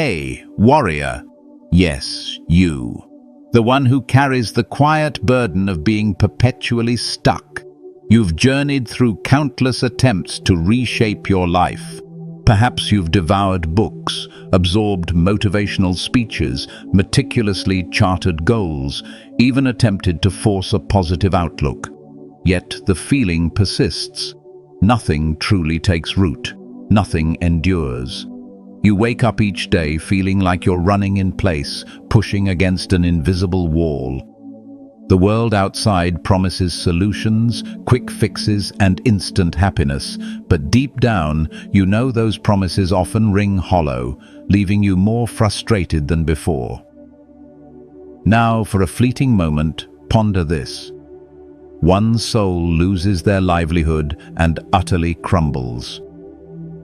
Hey, warrior. Yes, you. The one who carries the quiet burden of being perpetually stuck. You've journeyed through countless attempts to reshape your life. Perhaps you've devoured books, absorbed motivational speeches, meticulously charted goals, even attempted to force a positive outlook. Yet the feeling persists. Nothing truly takes root. Nothing endures. You wake up each day feeling like you're running in place, pushing against an invisible wall. The world outside promises solutions, quick fixes, and instant happiness, but deep down, you know those promises often ring hollow, leaving you more frustrated than before. Now, for a fleeting moment, ponder this. One soul loses their livelihood and utterly crumbles.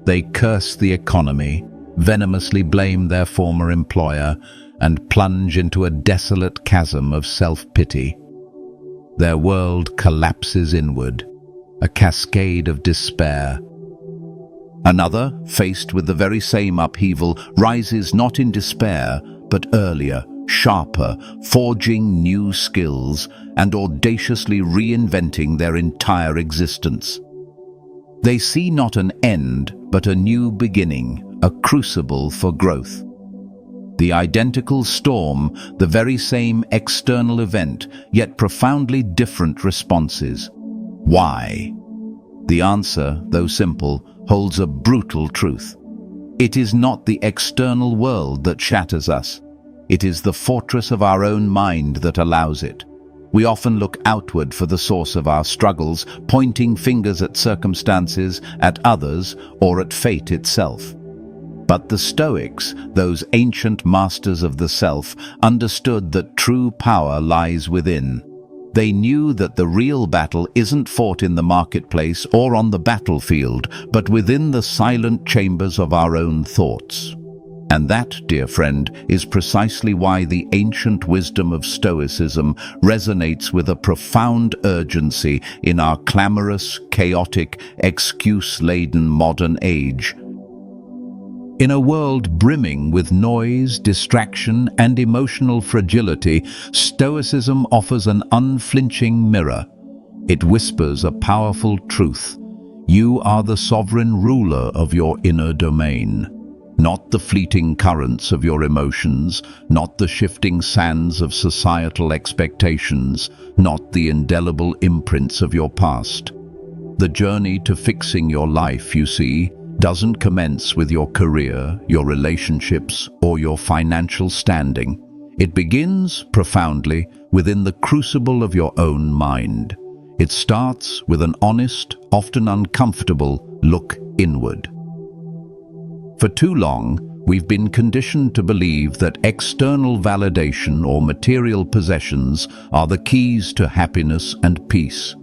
They curse the economy, venomously blame their former employer, and plunge into a desolate chasm of self-pity. Their world collapses inward, a cascade of despair. Another, faced with the very same upheaval, rises not in despair, but earlier, sharper, forging new skills and audaciously reinventing their entire existence. They see not an end, but a new beginning, a crucible for growth. The identical storm, the very same external event, yet profoundly different responses. Why? The answer, though simple, holds a brutal truth. It is not the external world that shatters us. It is the fortress of our own mind that allows it. We often look outward for the source of our struggles, pointing fingers at circumstances, at others, or at fate itself. But the Stoics, those ancient masters of the self, understood that true power lies within. They knew that the real battle isn't fought in the marketplace or on the battlefield, but within the silent chambers of our own thoughts. And that, dear friend, is precisely why the ancient wisdom of Stoicism resonates with a profound urgency in our clamorous, chaotic, excuse-laden modern age. In a world brimming with noise, distraction, and emotional fragility, Stoicism offers an unflinching mirror. It whispers a powerful truth. You are the sovereign ruler of your inner domain. Not the fleeting currents of your emotions, not the shifting sands of societal expectations, not the indelible imprints of your past. The journey to fixing your life, you see, doesn't commence with your career, your relationships, or your financial standing. It begins, profoundly, within the crucible of your own mind. It starts with an honest, often uncomfortable, look inward. For too long, we've been conditioned to believe that external validation or material possessions are the keys to happiness and peace.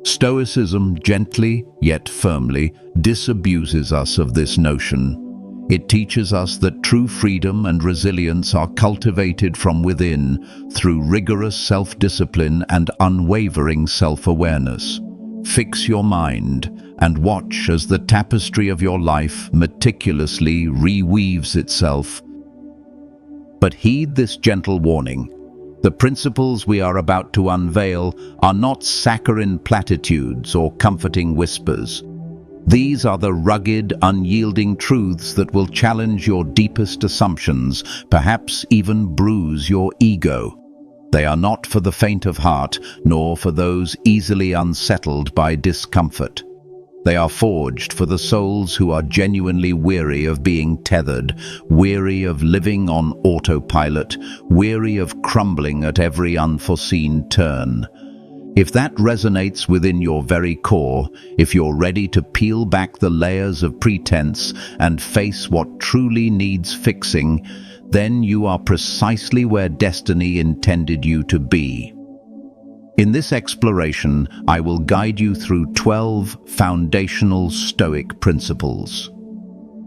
Stoicism gently, yet firmly, disabuses us of this notion. It teaches us that true freedom and resilience are cultivated from within through rigorous self-discipline and unwavering self-awareness. Fix your mind and watch as the tapestry of your life meticulously reweaves itself. But heed this gentle warning. The principles we are about to unveil are not saccharine platitudes or comforting whispers. These are the rugged, unyielding truths that will challenge your deepest assumptions, perhaps even bruise your ego. They are not for the faint of heart, nor for those easily unsettled by discomfort. They are forged for the souls who are genuinely weary of being tethered, weary of living on autopilot, weary of crumbling at every unforeseen turn. If that resonates within your very core, if you're ready to peel back the layers of pretense and face what truly needs fixing, then you are precisely where destiny intended you to be. In this exploration, I will guide you through 12 foundational Stoic principles.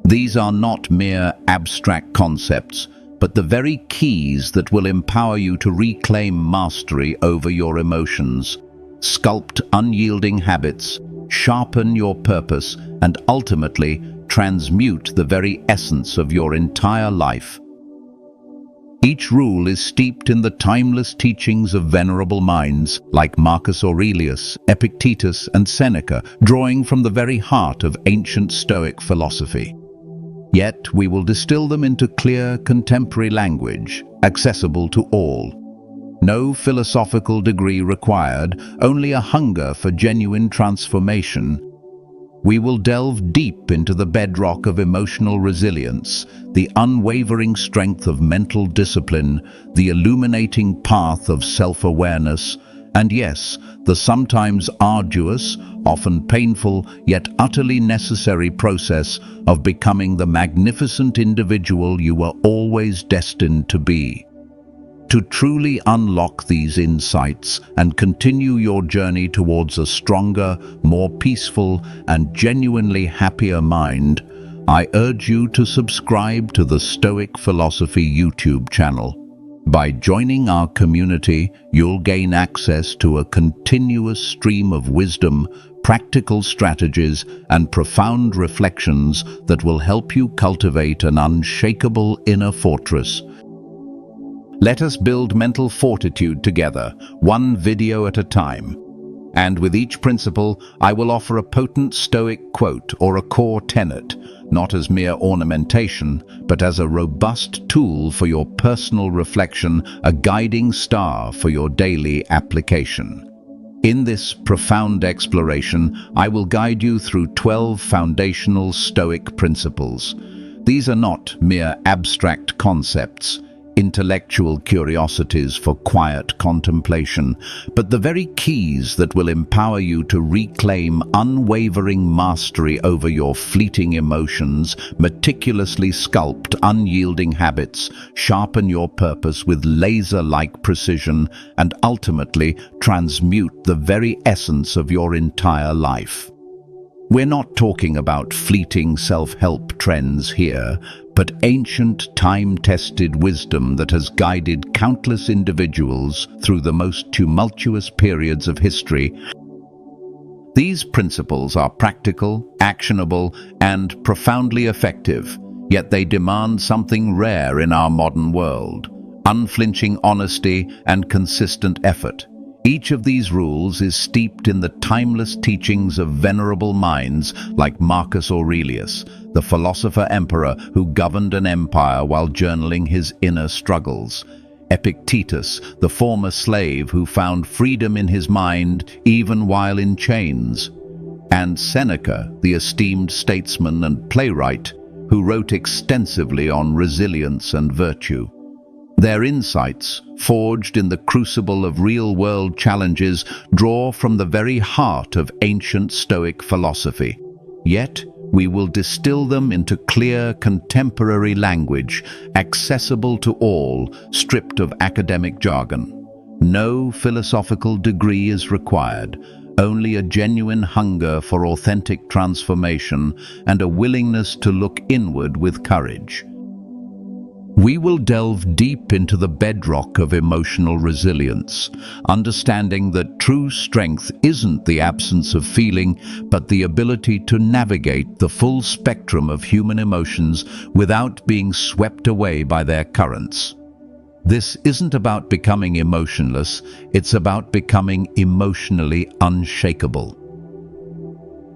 These are not mere abstract concepts, but the very keys that will empower you to reclaim mastery over your emotions, sculpt unyielding habits, sharpen your purpose, and ultimately transmute the very essence of your entire life. Each rule is steeped in the timeless teachings of venerable minds like Marcus Aurelius, Epictetus, and Seneca, drawing from the very heart of ancient Stoic philosophy. Yet we will distill them into clear, contemporary language, accessible to all. No philosophical degree required, only a hunger for genuine transformation. We will delve deep into the bedrock of emotional resilience, the unwavering strength of mental discipline, the illuminating path of self-awareness, and yes, the sometimes arduous, often painful, yet utterly necessary process of becoming the magnificent individual you were always destined to be. To truly unlock these insights and continue your journey towards a stronger, more peaceful, and genuinely happier mind, I urge you to subscribe to the Stoic Philosophy YouTube channel. By joining our community, you'll gain access to a continuous stream of wisdom, practical strategies, and profound reflections that will help you cultivate an unshakable inner fortress. Let us build mental fortitude together, one video at a time. And with each principle, I will offer a potent Stoic quote or a core tenet, not as mere ornamentation, but as a robust tool for your personal reflection, a guiding star for your daily application. In this profound exploration, I will guide you through 12 foundational Stoic principles. These are not mere abstract concepts, intellectual curiosities for quiet contemplation, but the very keys that will empower you to reclaim unwavering mastery over your fleeting emotions, meticulously sculpt unyielding habits, sharpen your purpose with laser-like precision, and ultimately transmute the very essence of your entire life. We're not talking about fleeting self-help trends here, but ancient, time-tested wisdom that has guided countless individuals through the most tumultuous periods of history. These principles are practical, actionable, and profoundly effective, yet they demand something rare in our modern world: unflinching honesty and consistent effort. Each of these rules is steeped in the timeless teachings of venerable minds like Marcus Aurelius, the philosopher-emperor who governed an empire while journaling his inner struggles; Epictetus, the former slave who found freedom in his mind even while in chains; and Seneca, the esteemed statesman and playwright, who wrote extensively on resilience and virtue. Their insights, forged in the crucible of real-world challenges, draw from the very heart of ancient Stoic philosophy. Yet, we will distill them into clear, contemporary language, accessible to all, stripped of academic jargon. No philosophical degree is required, only a genuine hunger for authentic transformation and a willingness to look inward with courage. We will delve deep into the bedrock of emotional resilience, understanding that true strength isn't the absence of feeling, but the ability to navigate the full spectrum of human emotions without being swept away by their currents. This isn't about becoming emotionless, it's about becoming emotionally unshakable.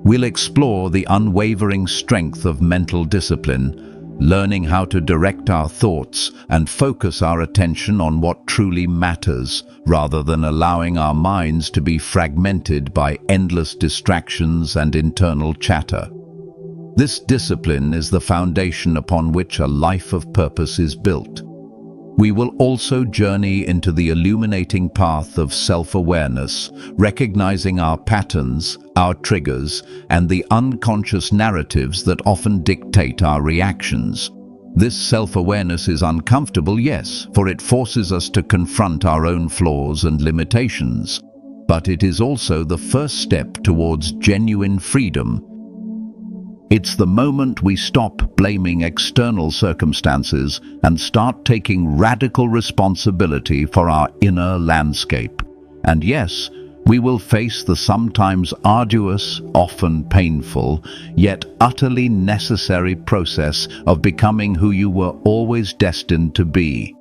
We'll explore the unwavering strength of mental discipline, learning how to direct our thoughts and focus our attention on what truly matters, rather than allowing our minds to be fragmented by endless distractions and internal chatter. This discipline is the foundation upon which a life of purpose is built. We will also journey into the illuminating path of self-awareness, recognizing our patterns, our triggers, and the unconscious narratives that often dictate our reactions. This self-awareness is uncomfortable, yes, for it forces us to confront our own flaws and limitations. But it is also the first step towards genuine freedom. It's the moment we stop blaming external circumstances and start taking radical responsibility for our inner landscape. And yes, We will face the sometimes arduous, often painful, yet utterly necessary process of becoming who you were always destined to be.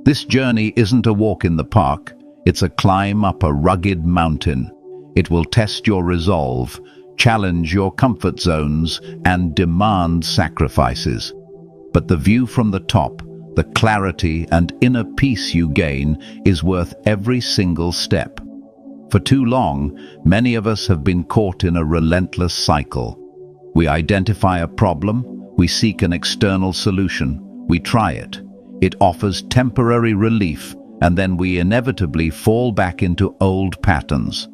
This journey isn't a walk in the park, it's a climb up a rugged mountain. It will test your resolve, challenge your comfort zones, and demand sacrifices. But the view from the top, the clarity and inner peace you gain, is worth every single step. For too long, many of us have been caught in a relentless cycle. We identify a problem, we seek an external solution, we try it. It offers temporary relief, and then we inevitably fall back into old patterns.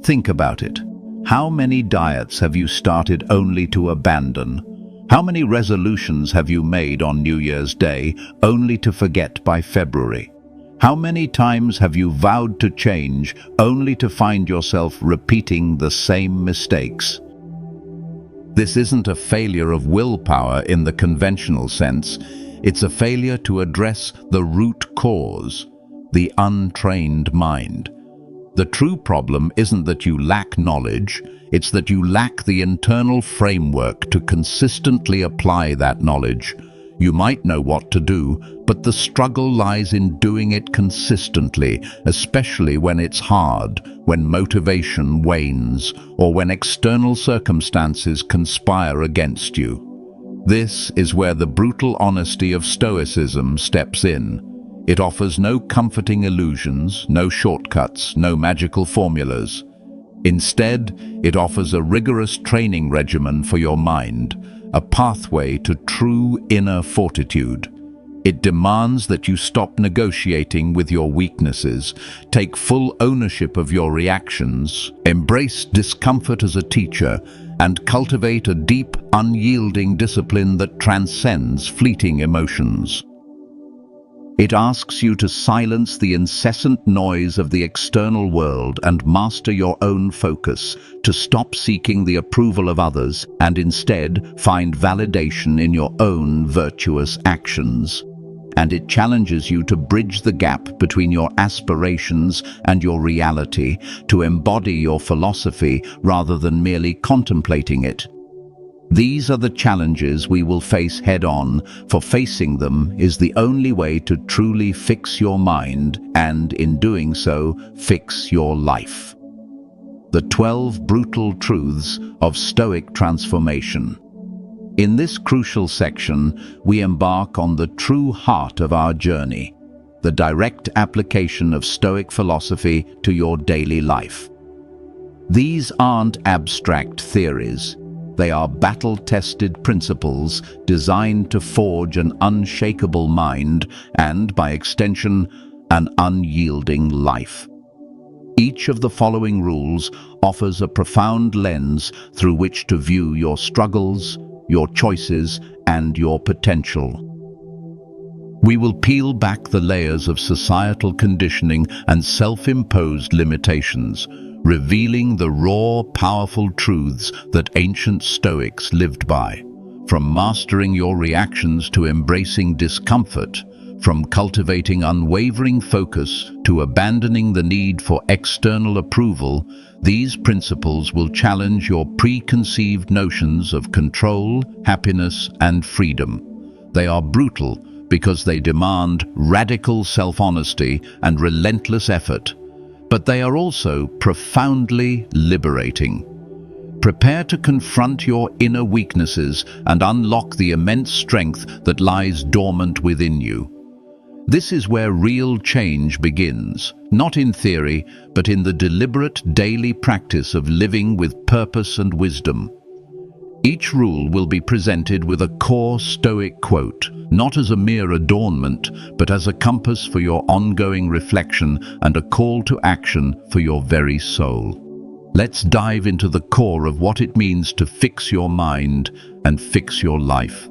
Think about it. How many diets have you started only to abandon? How many resolutions have you made on New Year's Day only to forget by February? How many times have you vowed to change only to find yourself repeating the same mistakes? This isn't a failure of willpower in the conventional sense. It's a failure to address the root cause, the untrained mind. The true problem isn't that you lack knowledge, it's that you lack the internal framework to consistently apply that knowledge. You might know what to do, but the struggle lies in doing it consistently, especially when it's hard, when motivation wanes, or when external circumstances conspire against you. This is where the brutal honesty of Stoicism steps in. It offers no comforting illusions, no shortcuts, no magical formulas. Instead, it offers a rigorous training regimen for your mind, a pathway to true inner fortitude. It demands that you stop negotiating with your weaknesses, take full ownership of your reactions, embrace discomfort as a teacher, and cultivate a deep, unyielding discipline that transcends fleeting emotions. It asks you to silence the incessant noise of the external world and master your own focus, to stop seeking the approval of others and instead find validation in your own virtuous actions. And it challenges you to bridge the gap between your aspirations and your reality, to embody your philosophy rather than merely contemplating it. These are the challenges we will face head-on, for facing them is the only way to truly fix your mind and, in doing so, fix your life. The 12 Brutal Truths of Stoic Transformation. In this crucial section, we embark on the true heart of our journey, the direct application of Stoic philosophy to your daily life. These aren't abstract theories. They are battle-tested principles designed to forge an unshakable mind and, by extension, an unyielding life. Each of the following rules offers a profound lens through which to view your struggles, your choices, and your potential. We will peel back the layers of societal conditioning and self-imposed limitations, revealing the raw, powerful truths that ancient Stoics lived by. From mastering your reactions to embracing discomfort, from cultivating unwavering focus to abandoning the need for external approval, these principles will challenge your preconceived notions of control, happiness, and freedom. They are brutal because they demand radical self-honesty and relentless effort, but they are also profoundly liberating. Prepare to confront your inner weaknesses and unlock the immense strength that lies dormant within you. This is where real change begins, not in theory, but in the deliberate daily practice of living with purpose and wisdom. Each rule will be presented with a core Stoic quote, not as a mere adornment, but as a compass for your ongoing reflection and a call to action for your very soul. Let's dive into the core of what it means to fix your mind and fix your life.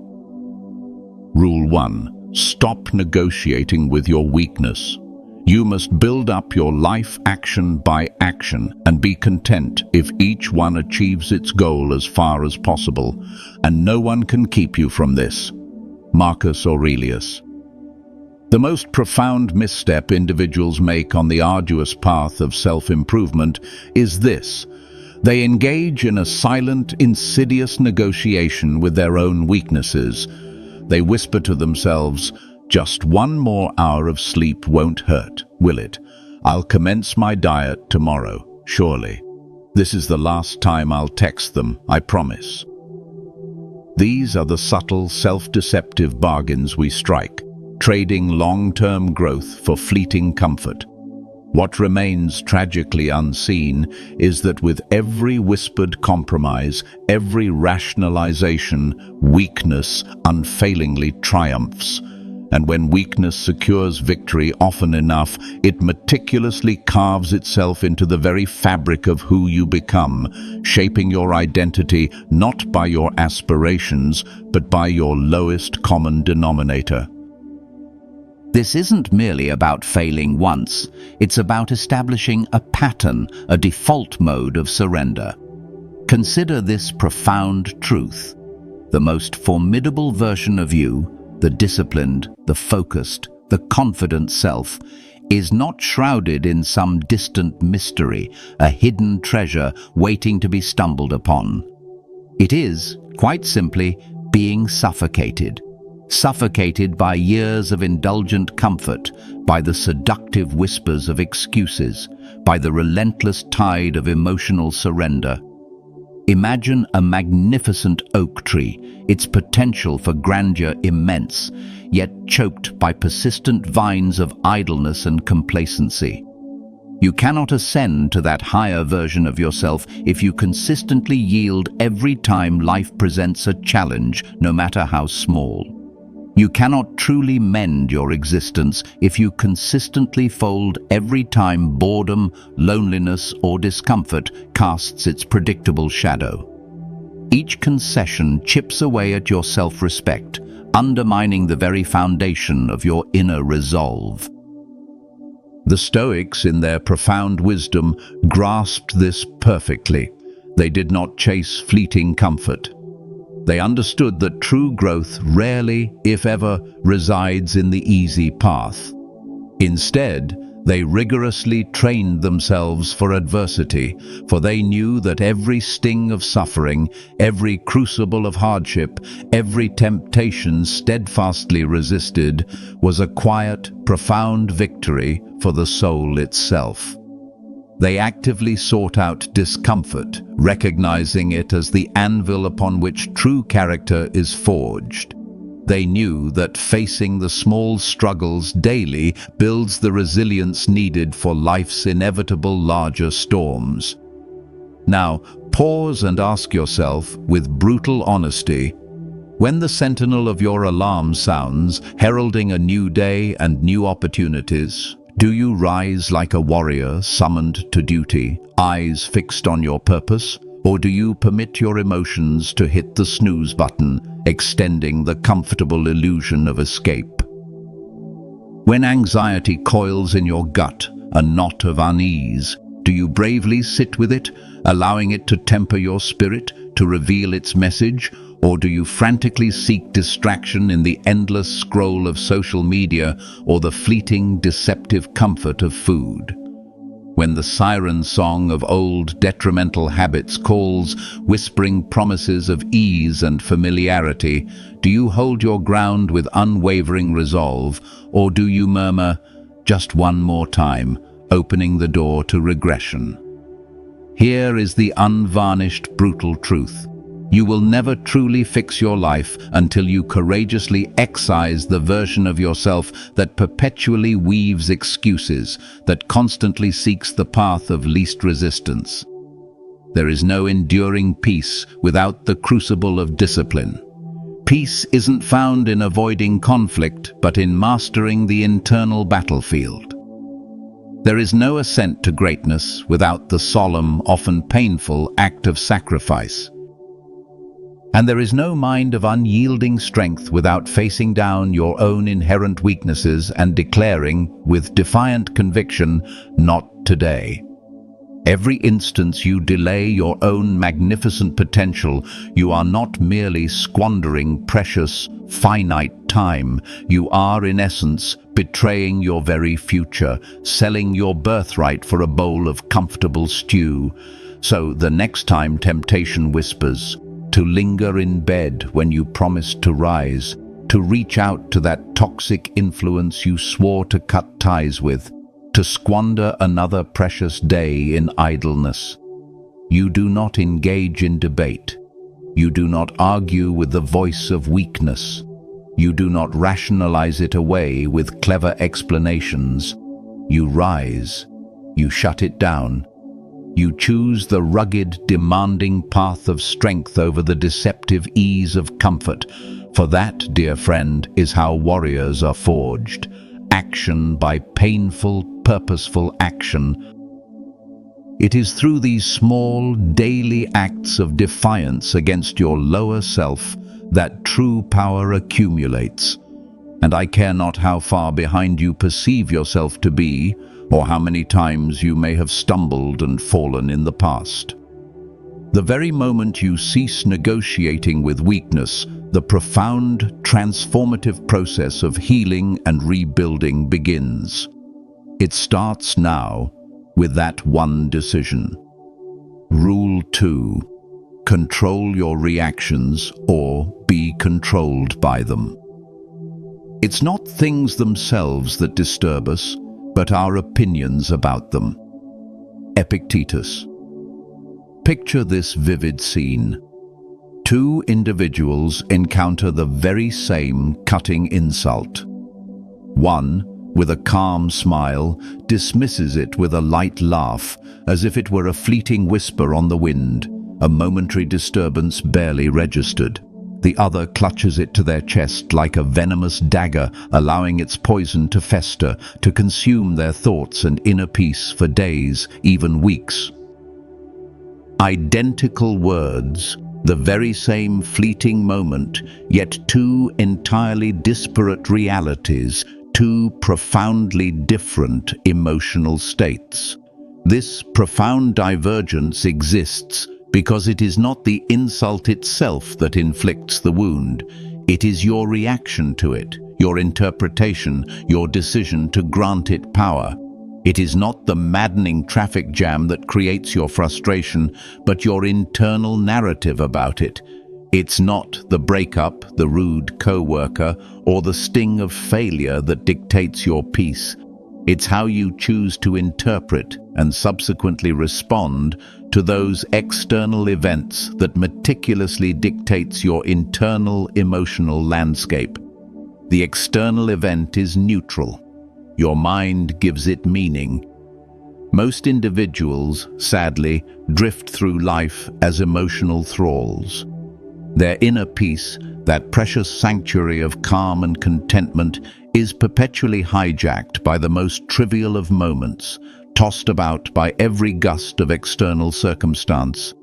Rule 1. Stop negotiating with your weakness. You must build up your life action by action and be content if each one achieves its goal as far as possible, and no one can keep you from this. Marcus Aurelius. The most profound misstep individuals make on the arduous path of self-improvement is this: they engage in a silent, insidious negotiation with their own weaknesses. They whisper to themselves, "Just one more hour of sleep won't hurt, will it? I'll commence my diet tomorrow, surely. This is the last time I'll text them, I promise." These are the subtle, self-deceptive bargains we strike, trading long-term growth for fleeting comfort. What remains tragically unseen is that with every whispered compromise, every rationalization, weakness unfailingly triumphs. And when weakness secures victory often enough, it meticulously carves itself into the very fabric of who you become, shaping your identity not by your aspirations, but by your lowest common denominator. This isn't merely about failing once, it's about establishing a pattern, a default mode of surrender. Consider this profound truth. The most formidable version of you, the disciplined, the focused, the confident self, is not shrouded in some distant mystery, a hidden treasure waiting to be stumbled upon. It is, quite simply, being suffocated. Suffocated by years of indulgent comfort, by the seductive whispers of excuses, by the relentless tide of emotional surrender. Imagine a magnificent oak tree, its potential for grandeur immense, yet choked by persistent vines of idleness and complacency. You cannot ascend to that higher version of yourself if you consistently yield every time life presents a challenge, no matter how small. You cannot truly mend your existence if you consistently fold every time boredom, loneliness, or discomfort casts its predictable shadow. Each concession chips away at your self-respect, undermining the very foundation of your inner resolve. The Stoics, in their profound wisdom, grasped this perfectly. They did not chase fleeting comfort. They understood that true growth rarely, if ever, resides in the easy path. Instead, they rigorously trained themselves for adversity, for they knew that every sting of suffering, every crucible of hardship, every temptation steadfastly resisted was a quiet, profound victory for the soul itself. They actively sought out discomfort, recognizing it as the anvil upon which true character is forged. They knew that facing the small struggles daily builds the resilience needed for life's inevitable larger storms. Now, pause and ask yourself, with brutal honesty, when the sentinel of your alarm sounds, heralding a new day and new opportunities, do you rise like a warrior summoned to duty, eyes fixed on your purpose? Or do you permit your emotions to hit the snooze button, extending the comfortable illusion of escape? When anxiety coils in your gut, a knot of unease, do you bravely sit with it, allowing it to temper your spirit, to reveal its message? Or do you frantically seek distraction in the endless scroll of social media or the fleeting, deceptive comfort of food? When the siren song of old detrimental habits calls, whispering promises of ease and familiarity, do you hold your ground with unwavering resolve, or do you murmur, "Just one more time," opening the door to regression? Here is the unvarnished, brutal truth. You will never truly fix your life until you courageously excise the version of yourself that perpetually weaves excuses, that constantly seeks the path of least resistance. There is no enduring peace without the crucible of discipline. Peace isn't found in avoiding conflict, but in mastering the internal battlefield. There is no ascent to greatness without the solemn, often painful act of sacrifice. And there is no mind of unyielding strength without facing down your own inherent weaknesses and declaring, with defiant conviction, "Not today." Every instance you delay your own magnificent potential, you are not merely squandering precious, finite time, you are, in essence, betraying your very future, selling your birthright for a bowl of comfortable stew. So the next time temptation whispers, to linger in bed when you promised to rise, to reach out to that toxic influence you swore to cut ties with, to squander another precious day in idleness. You do not engage in debate. You do not argue with the voice of weakness. You do not rationalize it away with clever explanations. You rise. You shut it down. You choose the rugged, demanding path of strength over the deceptive ease of comfort. For that, dear friend, is how warriors are forged. Action by painful, purposeful action. It is through these small, daily acts of defiance against your lower self that true power accumulates. And I care not how far behind you perceive yourself to be, or how many times you may have stumbled and fallen in the past. The very moment you cease negotiating with weakness, the profound, transformative process of healing and rebuilding begins. It starts now with that one decision. Rule 2. Control your reactions or be controlled by them. It's not things themselves that disturb us, but our opinions about them. Epictetus. Picture this vivid scene. Two individuals encounter the very same cutting insult. One, with a calm smile, dismisses it with a light laugh, as if it were a fleeting whisper on the wind, a momentary disturbance barely registered. The other clutches it to their chest like a venomous dagger, allowing its poison to fester, to consume their thoughts and inner peace for days, even weeks. Identical words, the very same fleeting moment, yet two entirely disparate realities, two profoundly different emotional states. This profound divergence exists because it is not the insult itself that inflicts the wound. It is your reaction to it, your interpretation, your decision to grant it power. It is not the maddening traffic jam that creates your frustration, but your internal narrative about it. It's not the breakup, the rude co-worker, or the sting of failure that dictates your peace. It's how you choose to interpret and subsequently respond to those external events that meticulously dictates your internal emotional landscape. The external event is neutral. Your mind gives it meaning. Most individuals, sadly, drift through life as emotional thralls. Their inner peace, that precious sanctuary of calm and contentment, is perpetually hijacked by the most trivial of moments, tossed about by every gust of external circumstance.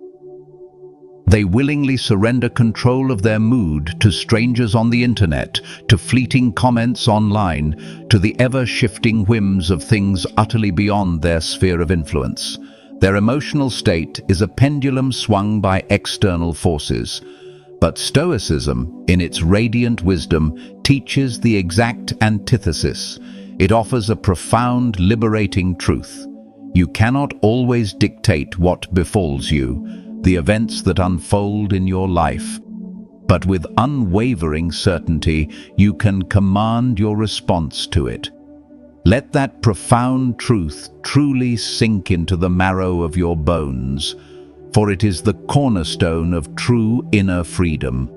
They willingly surrender control of their mood to strangers on the internet, to fleeting comments online, to the ever-shifting whims of things utterly beyond their sphere of influence. Their emotional state is a pendulum swung by external forces. But Stoicism, in its radiant wisdom, teaches the exact antithesis. It offers a profound, liberating truth. You cannot always dictate what befalls you, the events that unfold in your life. But with unwavering certainty, you can command your response to it. Let that profound truth truly sink into the marrow of your bones, for it is the cornerstone of true inner freedom.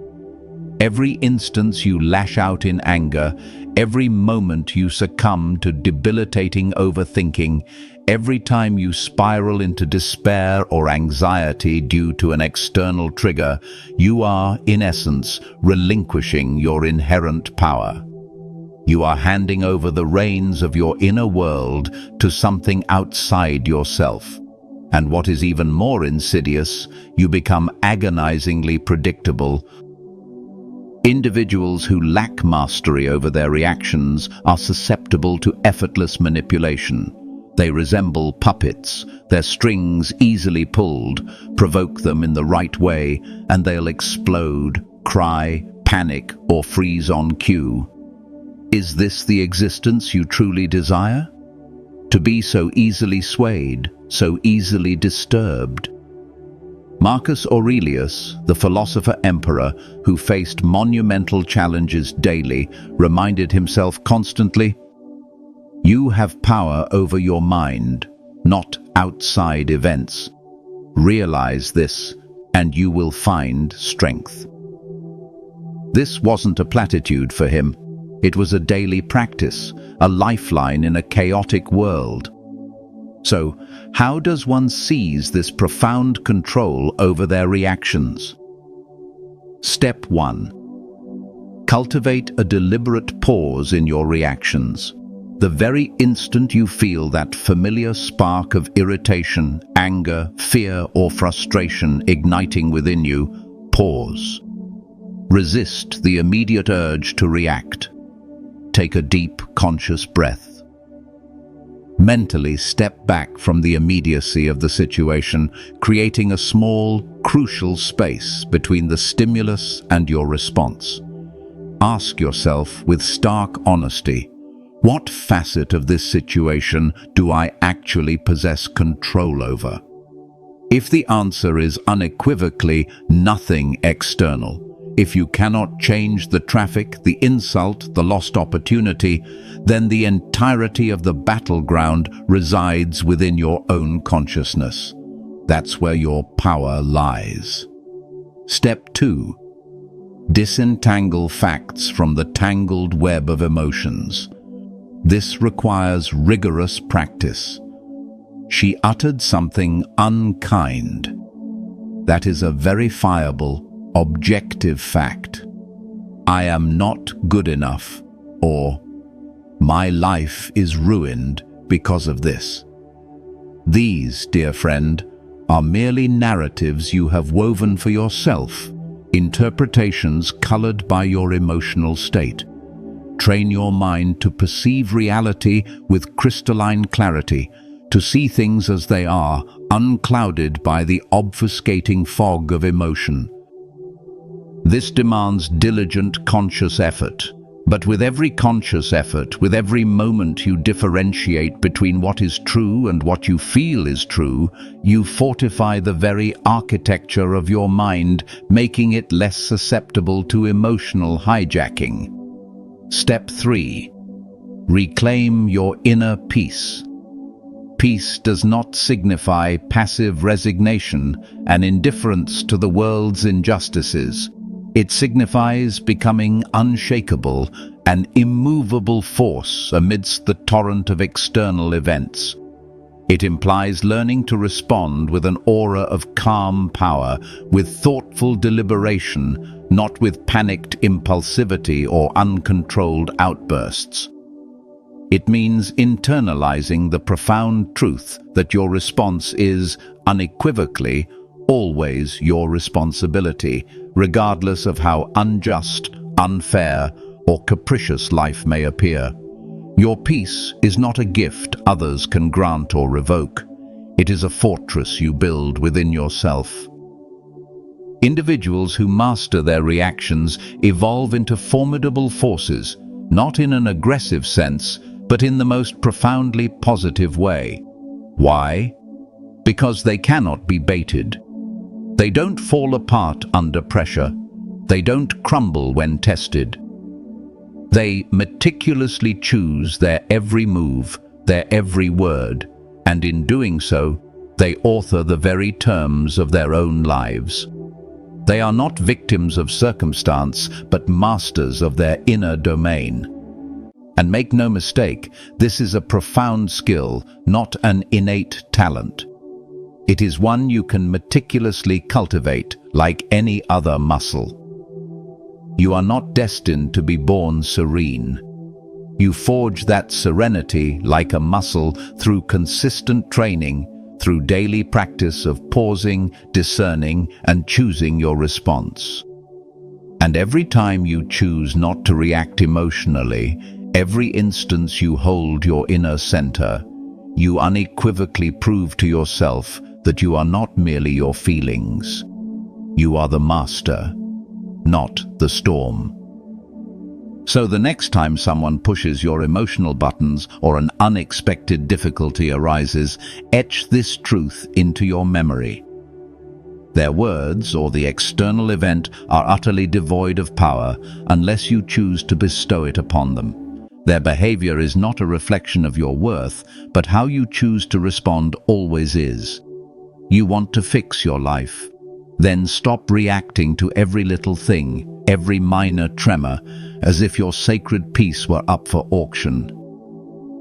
Every instance you lash out in anger, every moment you succumb to debilitating overthinking, every time you spiral into despair or anxiety due to an external trigger, you are, in essence, relinquishing your inherent power. You are handing over the reins of your inner world to something outside yourself. And what is even more insidious, you become agonizingly predictable. Individuals who lack mastery over their reactions are susceptible to effortless manipulation. They resemble puppets, their strings easily pulled, provoke them in the right way, and they'll explode, cry, panic, or freeze on cue. Is this the existence you truly desire? To be so easily swayed, so easily disturbed? Marcus Aurelius, the philosopher-emperor who faced monumental challenges daily, reminded himself constantly, "You have power over your mind, not outside events. Realize this, and you will find strength." This wasn't a platitude for him. It was a daily practice, a lifeline in a chaotic world. So, how does one seize this profound control over their reactions? Step 1. Cultivate a deliberate pause in your reactions. The very instant you feel that familiar spark of irritation, anger, fear, or frustration igniting within you, pause. Resist the immediate urge to react. Take a deep, conscious breath. Mentally step back from the immediacy of the situation, creating a small, crucial space between the stimulus and your response. Ask yourself with stark honesty, what facet of this situation do I actually possess control over? If the answer is unequivocally nothing external, if you cannot change the traffic, the insult, the lost opportunity, then the entirety of the battleground resides within your own consciousness. That's where your power lies. Step 2. Disentangle facts from the tangled web of emotions. This requires rigorous practice. She uttered something unkind. That is a verifiable, objective fact. I am not good enough, or my life is ruined because of this. These, dear friend, are merely narratives you have woven for yourself, interpretations colored by your emotional state. Train your mind to perceive reality with crystalline clarity, to see things as they are, unclouded by the obfuscating fog of emotion. This demands diligent, conscious effort. But with every conscious effort, with every moment you differentiate between what is true and what you feel is true, you fortify the very architecture of your mind, making it less susceptible to emotional hijacking. Step 3. Reclaim your inner peace. Peace does not signify passive resignation and indifference to the world's injustices. It signifies becoming unshakable, an immovable force amidst the torrent of external events. It implies learning to respond with an aura of calm power, with thoughtful deliberation, not with panicked impulsivity or uncontrolled outbursts. It means internalizing the profound truth that your response is, unequivocally, always your responsibility, regardless of how unjust, unfair, or capricious life may appear. Your peace is not a gift others can grant or revoke. It is a fortress you build within yourself. Individuals who master their reactions evolve into formidable forces, not in an aggressive sense, but in the most profoundly positive way. Why? Because they cannot be baited. They don't fall apart under pressure. They don't crumble when tested. They meticulously choose their every move, their every word, and in doing so, they author the very terms of their own lives. They are not victims of circumstance, but masters of their inner domain. And make no mistake, this is a profound skill, not an innate talent. It is one you can meticulously cultivate like any other muscle. You are not destined to be born serene. You forge that serenity like a muscle through consistent training, through daily practice of pausing, discerning, and choosing your response. And every time you choose not to react emotionally, every instance you hold your inner center, you unequivocally prove to yourself that you are not merely your feelings. You are the master. not the storm. So the next time someone pushes your emotional buttons or an unexpected difficulty arises, etch this truth into your memory. Their words or the external event are utterly devoid of power unless you choose to bestow it upon them. Their behavior is not a reflection of your worth, but how you choose to respond always is. You want to fix your life? Then stop reacting to every little thing, every minor tremor, as if your sacred peace were up for auction.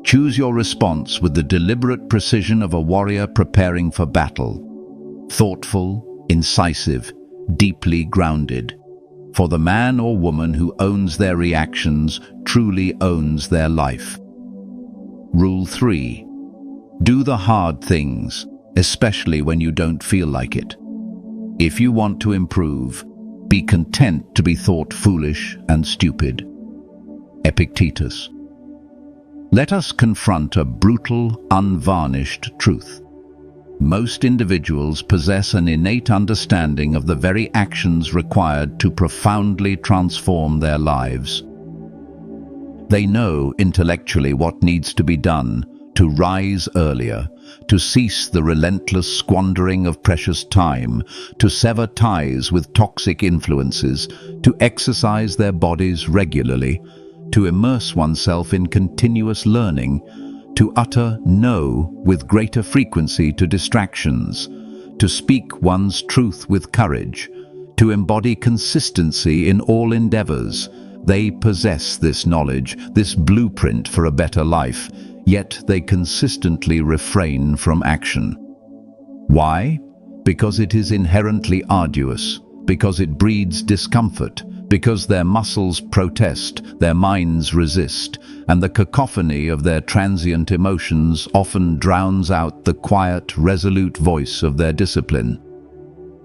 Choose your response with the deliberate precision of a warrior preparing for battle. Thoughtful, incisive, deeply grounded. For the man or woman who owns their reactions truly owns their life. Rule 3. Do the hard things, especially when you don't feel like it. If you want to improve, be content to be thought foolish and stupid. Epictetus. Let us confront a brutal, unvarnished truth. Most individuals possess an innate understanding of the very actions required to profoundly transform their lives. They know intellectually what needs to be done to rise earlier, to cease the relentless squandering of precious time, to sever ties with toxic influences, to exercise their bodies regularly, to immerse oneself in continuous learning, to utter no with greater frequency to distractions, to speak one's truth with courage, to embody consistency in all endeavors. They possess this knowledge, this blueprint for a better life, yet they consistently refrain from action. Why? Because it is inherently arduous, because it breeds discomfort, because their muscles protest, their minds resist, and the cacophony of their transient emotions often drowns out the quiet, resolute voice of their discipline.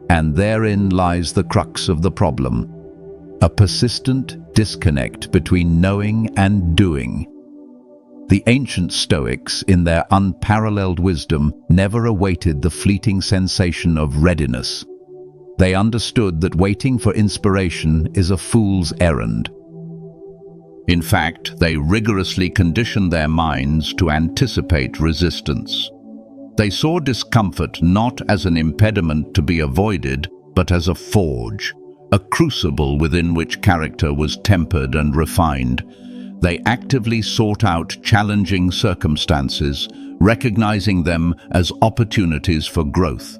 And therein lies the crux of the problem: a persistent disconnect between knowing and doing. The ancient Stoics, in their unparalleled wisdom, never awaited the fleeting sensation of readiness. They understood that waiting for inspiration is a fool's errand. In fact, they rigorously conditioned their minds to anticipate resistance. They saw discomfort not as an impediment to be avoided, but as a forge, a crucible within which character was tempered and refined. They actively sought out challenging circumstances, recognizing them as opportunities for growth.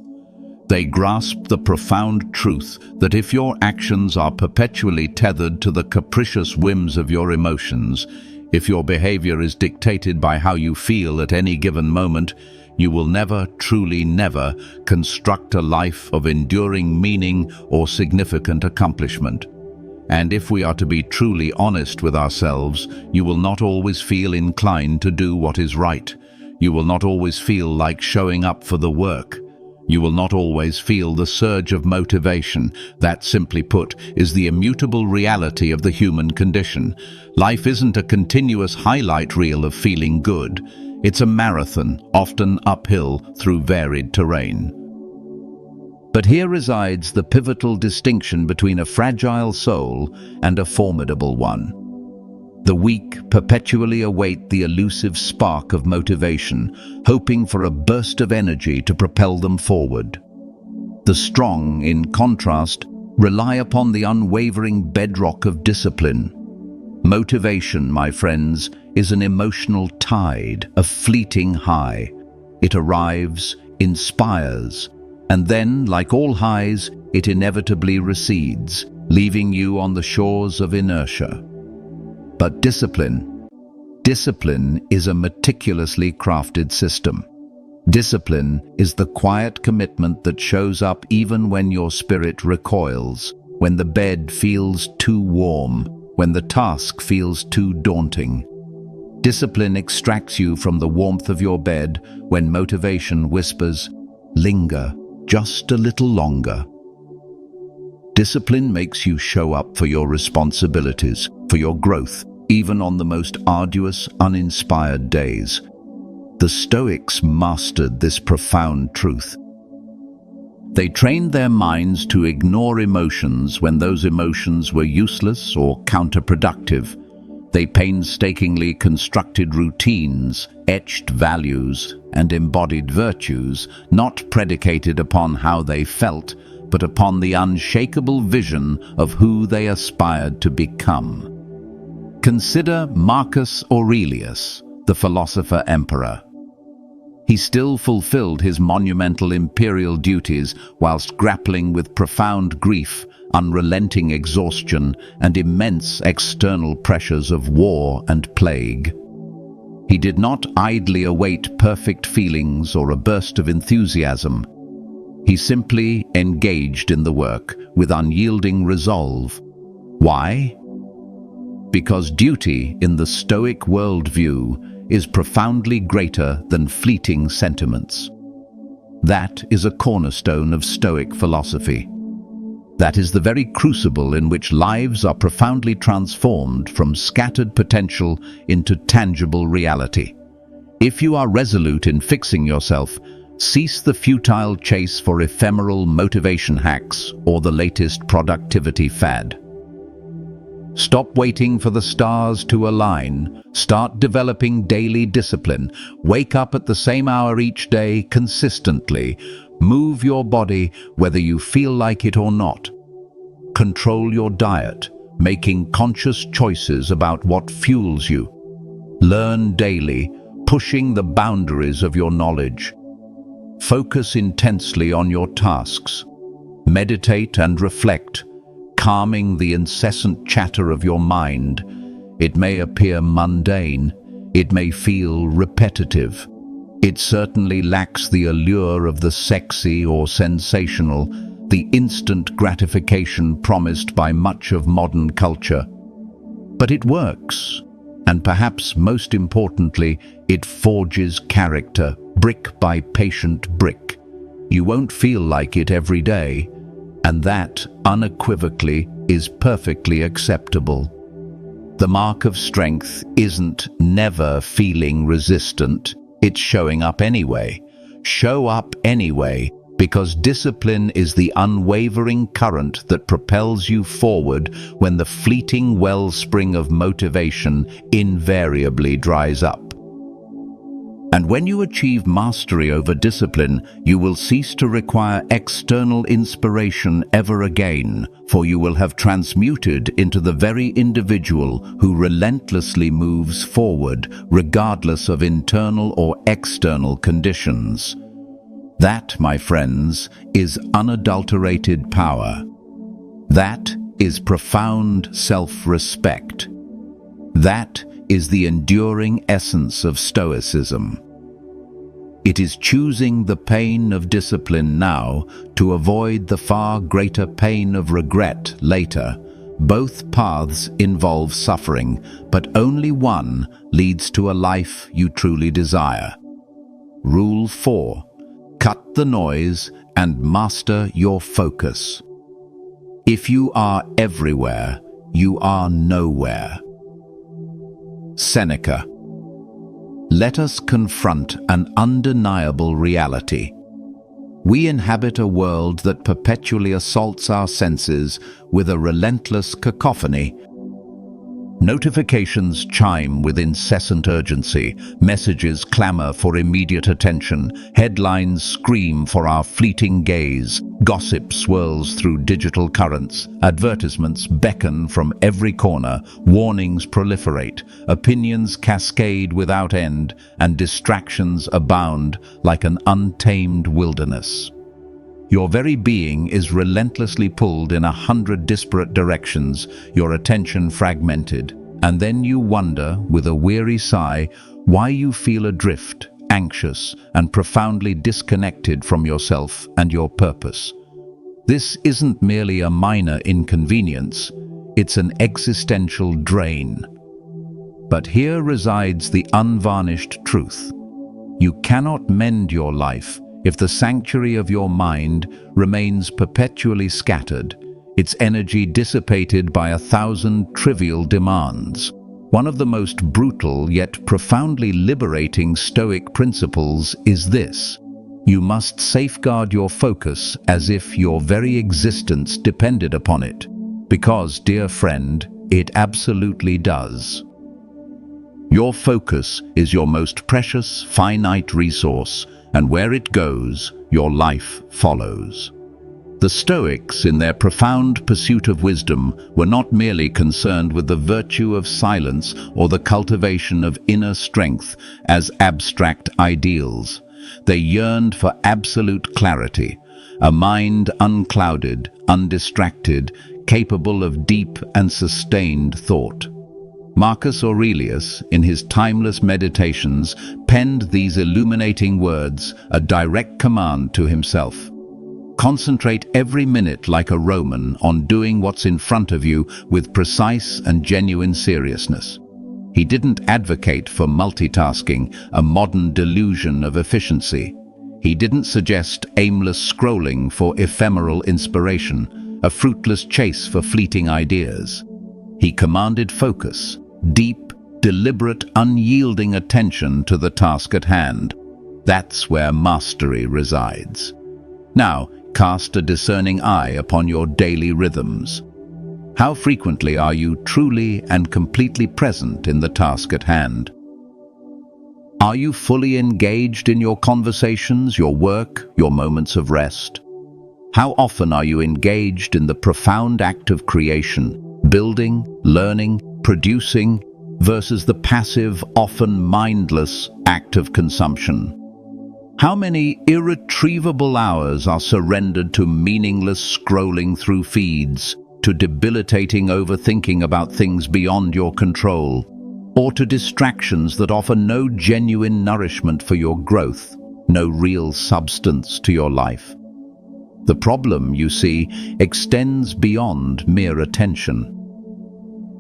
They grasped the profound truth that if your actions are perpetually tethered to the capricious whims of your emotions, if your behavior is dictated by how you feel at any given moment, you will never, truly never, construct a life of enduring meaning or significant accomplishment. And if we are to be truly honest with ourselves, you will not always feel inclined to do what is right. You will not always feel like showing up for the work. You will not always feel the surge of motivation. That, simply put, is the immutable reality of the human condition. Life isn't a continuous highlight reel of feeling good. It's a marathon, often uphill through varied terrain. But here resides the pivotal distinction between a fragile soul and a formidable one. The weak perpetually await the elusive spark of motivation, hoping for a burst of energy to propel them forward. The strong, in contrast, rely upon the unwavering bedrock of discipline. Motivation, my friends, is an emotional tide, a fleeting high. It arrives, inspires, and then, like all highs, it inevitably recedes, leaving you on the shores of inertia. But discipline is a meticulously crafted system. Discipline is the quiet commitment that shows up even when your spirit recoils, when the bed feels too warm, when the task feels too daunting. Discipline extracts you from the warmth of your bed when motivation whispers, "Linger just a little longer." Discipline makes you show up for your responsibilities, for your growth, even on the most arduous, uninspired days. The Stoics mastered this profound truth. They trained their minds to ignore emotions when those emotions were useless or counterproductive. They painstakingly constructed routines, etched values, and embodied virtues, not predicated upon how they felt, but upon the unshakable vision of who they aspired to become. Consider Marcus Aurelius, the philosopher-emperor. He still fulfilled his monumental imperial duties whilst grappling with profound grief, unrelenting exhaustion, and immense external pressures of war and plague. He did not idly await perfect feelings or a burst of enthusiasm. He simply engaged in the work with unyielding resolve. Why? Because duty in the Stoic worldview is profoundly greater than fleeting sentiments. That is a cornerstone of Stoic philosophy. That is the very crucible in which lives are profoundly transformed from scattered potential into tangible reality. If you are resolute in fixing yourself, cease the futile chase for ephemeral motivation hacks or the latest productivity fad. Stop waiting for the stars to align. Start developing daily discipline. Wake up at the same hour each day consistently. Move your body whether you feel like it or not. Control your diet, making conscious choices about what fuels you. Learn daily, pushing the boundaries of your knowledge. Focus intensely on your tasks. Meditate and reflect, calming the incessant chatter of your mind. It may appear mundane, it may feel repetitive. It certainly lacks the allure of the sexy or sensational, the instant gratification promised by much of modern culture. But it works, and perhaps most importantly, it forges character, brick by patient brick. You won't feel like it every day, and that, unequivocally, is perfectly acceptable. The mark of strength isn't never feeling resistant, it's showing up anyway. Show up anyway, because discipline is the unwavering current that propels you forward when the fleeting wellspring of motivation invariably dries up. And when you achieve mastery over discipline, you will cease to require external inspiration ever again, for you will have transmuted into the very individual who relentlessly moves forward, regardless of internal or external conditions. That, my friends, is unadulterated power. That is profound self-respect. That is the enduring essence of Stoicism. It is choosing the pain of discipline now to avoid the far greater pain of regret later. Both paths involve suffering, but only one leads to a life you truly desire. Rule 4. Cut the noise and master your focus. If you are everywhere, you are nowhere. Seneca. Let us confront an undeniable reality. We inhabit a world that perpetually assaults our senses with a relentless cacophony. Notifications chime with incessant urgency, messages clamor for immediate attention, headlines scream for our fleeting gaze, gossip swirls through digital currents, advertisements beckon from every corner, warnings proliferate, opinions cascade without end, and distractions abound like an untamed wilderness. Your very being is relentlessly pulled in 100 disparate directions, your attention fragmented, and then you wonder, with a weary sigh, why you feel adrift, anxious, and profoundly disconnected from yourself and your purpose. This isn't merely a minor inconvenience, it's an existential drain. But here resides the unvarnished truth. You cannot mend your life if the sanctuary of your mind remains perpetually scattered, its energy dissipated by 1,000 trivial demands. One of the most brutal yet profoundly liberating Stoic principles is this: You must safeguard your focus as if your very existence depended upon it. Because, dear friend, it absolutely does. Your focus is your most precious, finite resource, and where it goes, your life follows. The Stoics, in their profound pursuit of wisdom, were not merely concerned with the virtue of silence or the cultivation of inner strength as abstract ideals. They yearned for absolute clarity, a mind unclouded, undistracted, capable of deep and sustained thought. Marcus Aurelius, in his timeless meditations, penned these illuminating words, a direct command to himself. Concentrate every minute like a Roman on doing what's in front of you with precise and genuine seriousness. He didn't advocate for multitasking, a modern delusion of efficiency. He didn't suggest aimless scrolling for ephemeral inspiration, a fruitless chase for fleeting ideas. He commanded focus, deep, deliberate, unyielding attention to the task at hand. That's where mastery resides. Now, cast a discerning eye upon your daily rhythms. How frequently are you truly and completely present in the task at hand? Are you fully engaged in your conversations, your work, your moments of rest? How often are you engaged in the profound act of creation, building, learning, producing, versus the passive, often mindless act of consumption? How many irretrievable hours are surrendered to meaningless scrolling through feeds, to debilitating overthinking about things beyond your control, or to distractions that offer no genuine nourishment for your growth, no real substance to your life? The problem, you see, extends beyond mere attention.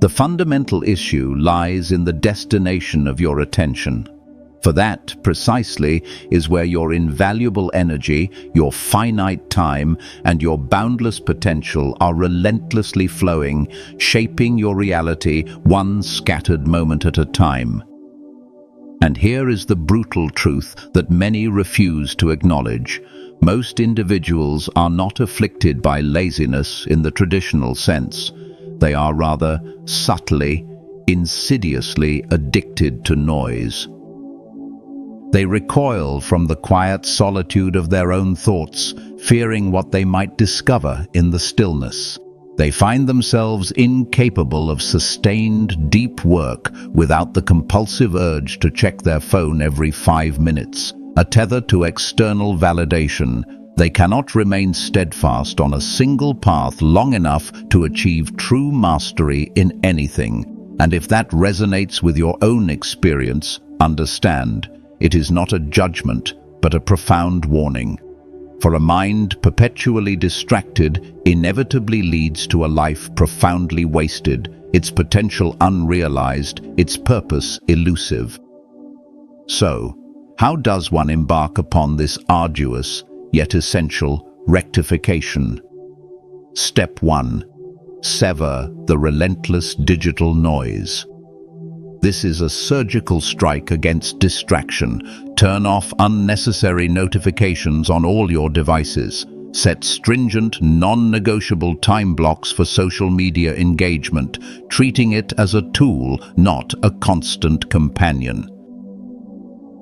The fundamental issue lies in the destination of your attention. For that, precisely, is where your invaluable energy, your finite time, and your boundless potential are relentlessly flowing, shaping your reality one scattered moment at a time. And here is the brutal truth that many refuse to acknowledge. Most individuals are not afflicted by laziness in the traditional sense. They are rather subtly, insidiously addicted to noise. They recoil from the quiet solitude of their own thoughts, fearing what they might discover in the stillness. They find themselves incapable of sustained, deep work without the compulsive urge to check their phone every 5 minutes. A tether to external validation, they cannot remain steadfast on a single path long enough to achieve true mastery in anything. And if that resonates with your own experience, understand, it is not a judgment, but a profound warning. For a mind perpetually distracted inevitably leads to a life profoundly wasted, its potential unrealized, its purpose elusive. So, how does one embark upon this arduous, yet essential, rectification? Step 1. Sever the relentless digital noise. This is a surgical strike against distraction. Turn off unnecessary notifications on all your devices. Set stringent, non-negotiable time blocks for social media engagement, treating it as a tool, not a constant companion.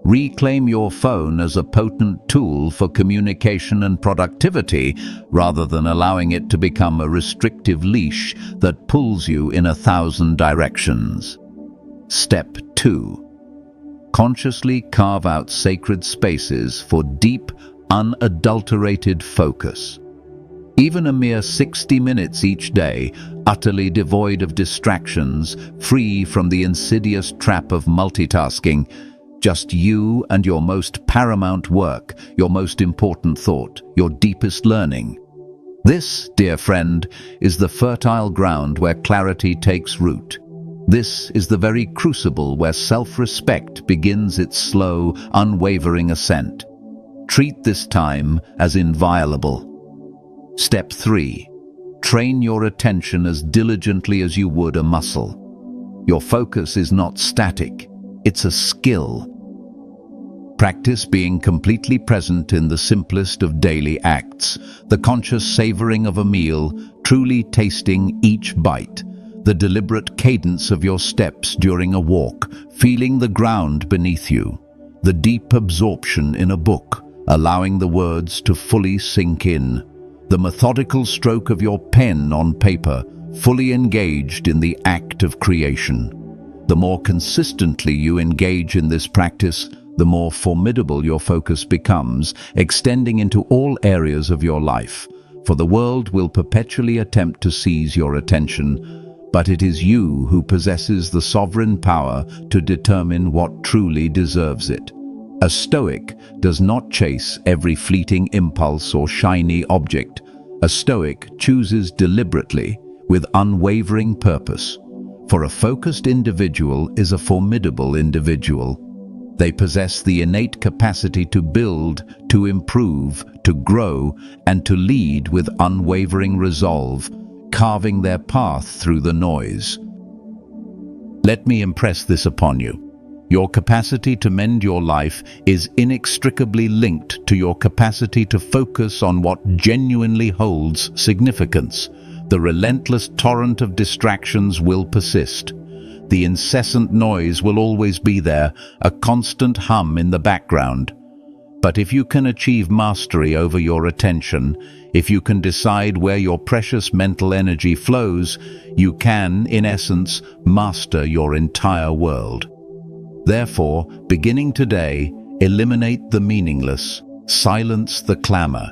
Reclaim your phone as a potent tool for communication and productivity, rather than allowing it to become a restrictive leash that pulls you in 1,000 directions. Step 2. Consciously carve out sacred spaces for deep, unadulterated focus. Even a mere 60 minutes each day, utterly devoid of distractions, free from the insidious trap of multitasking, just you and your most paramount work, your most important thought, your deepest learning. This, dear friend, is the fertile ground where clarity takes root. This is the very crucible where self-respect begins its slow, unwavering ascent. Treat this time as inviolable. Step 3. Train your attention as diligently as you would a muscle. Your focus is not static, it's a skill. Practice being completely present in the simplest of daily acts, the conscious savoring of a meal, truly tasting each bite, the deliberate cadence of your steps during a walk, feeling the ground beneath you, the deep absorption in a book, allowing the words to fully sink in, the methodical stroke of your pen on paper, fully engaged in the act of creation. The more consistently you engage in this practice, the more formidable your focus becomes, extending into all areas of your life. For the world will perpetually attempt to seize your attention, but it is you who possesses the sovereign power to determine what truly deserves it. A Stoic does not chase every fleeting impulse or shiny object. A Stoic chooses deliberately, with unwavering purpose. For a focused individual is a formidable individual. They possess the innate capacity to build, to improve, to grow, and to lead with unwavering resolve, carving their path through the noise. Let me impress this upon you. Your capacity to mend your life is inextricably linked to your capacity to focus on what genuinely holds significance. The relentless torrent of distractions will persist. The incessant noise will always be there, a constant hum in the background. But if you can achieve mastery over your attention, if you can decide where your precious mental energy flows, you can, in essence, master your entire world. Therefore, beginning today, eliminate the meaningless, silence the clamor,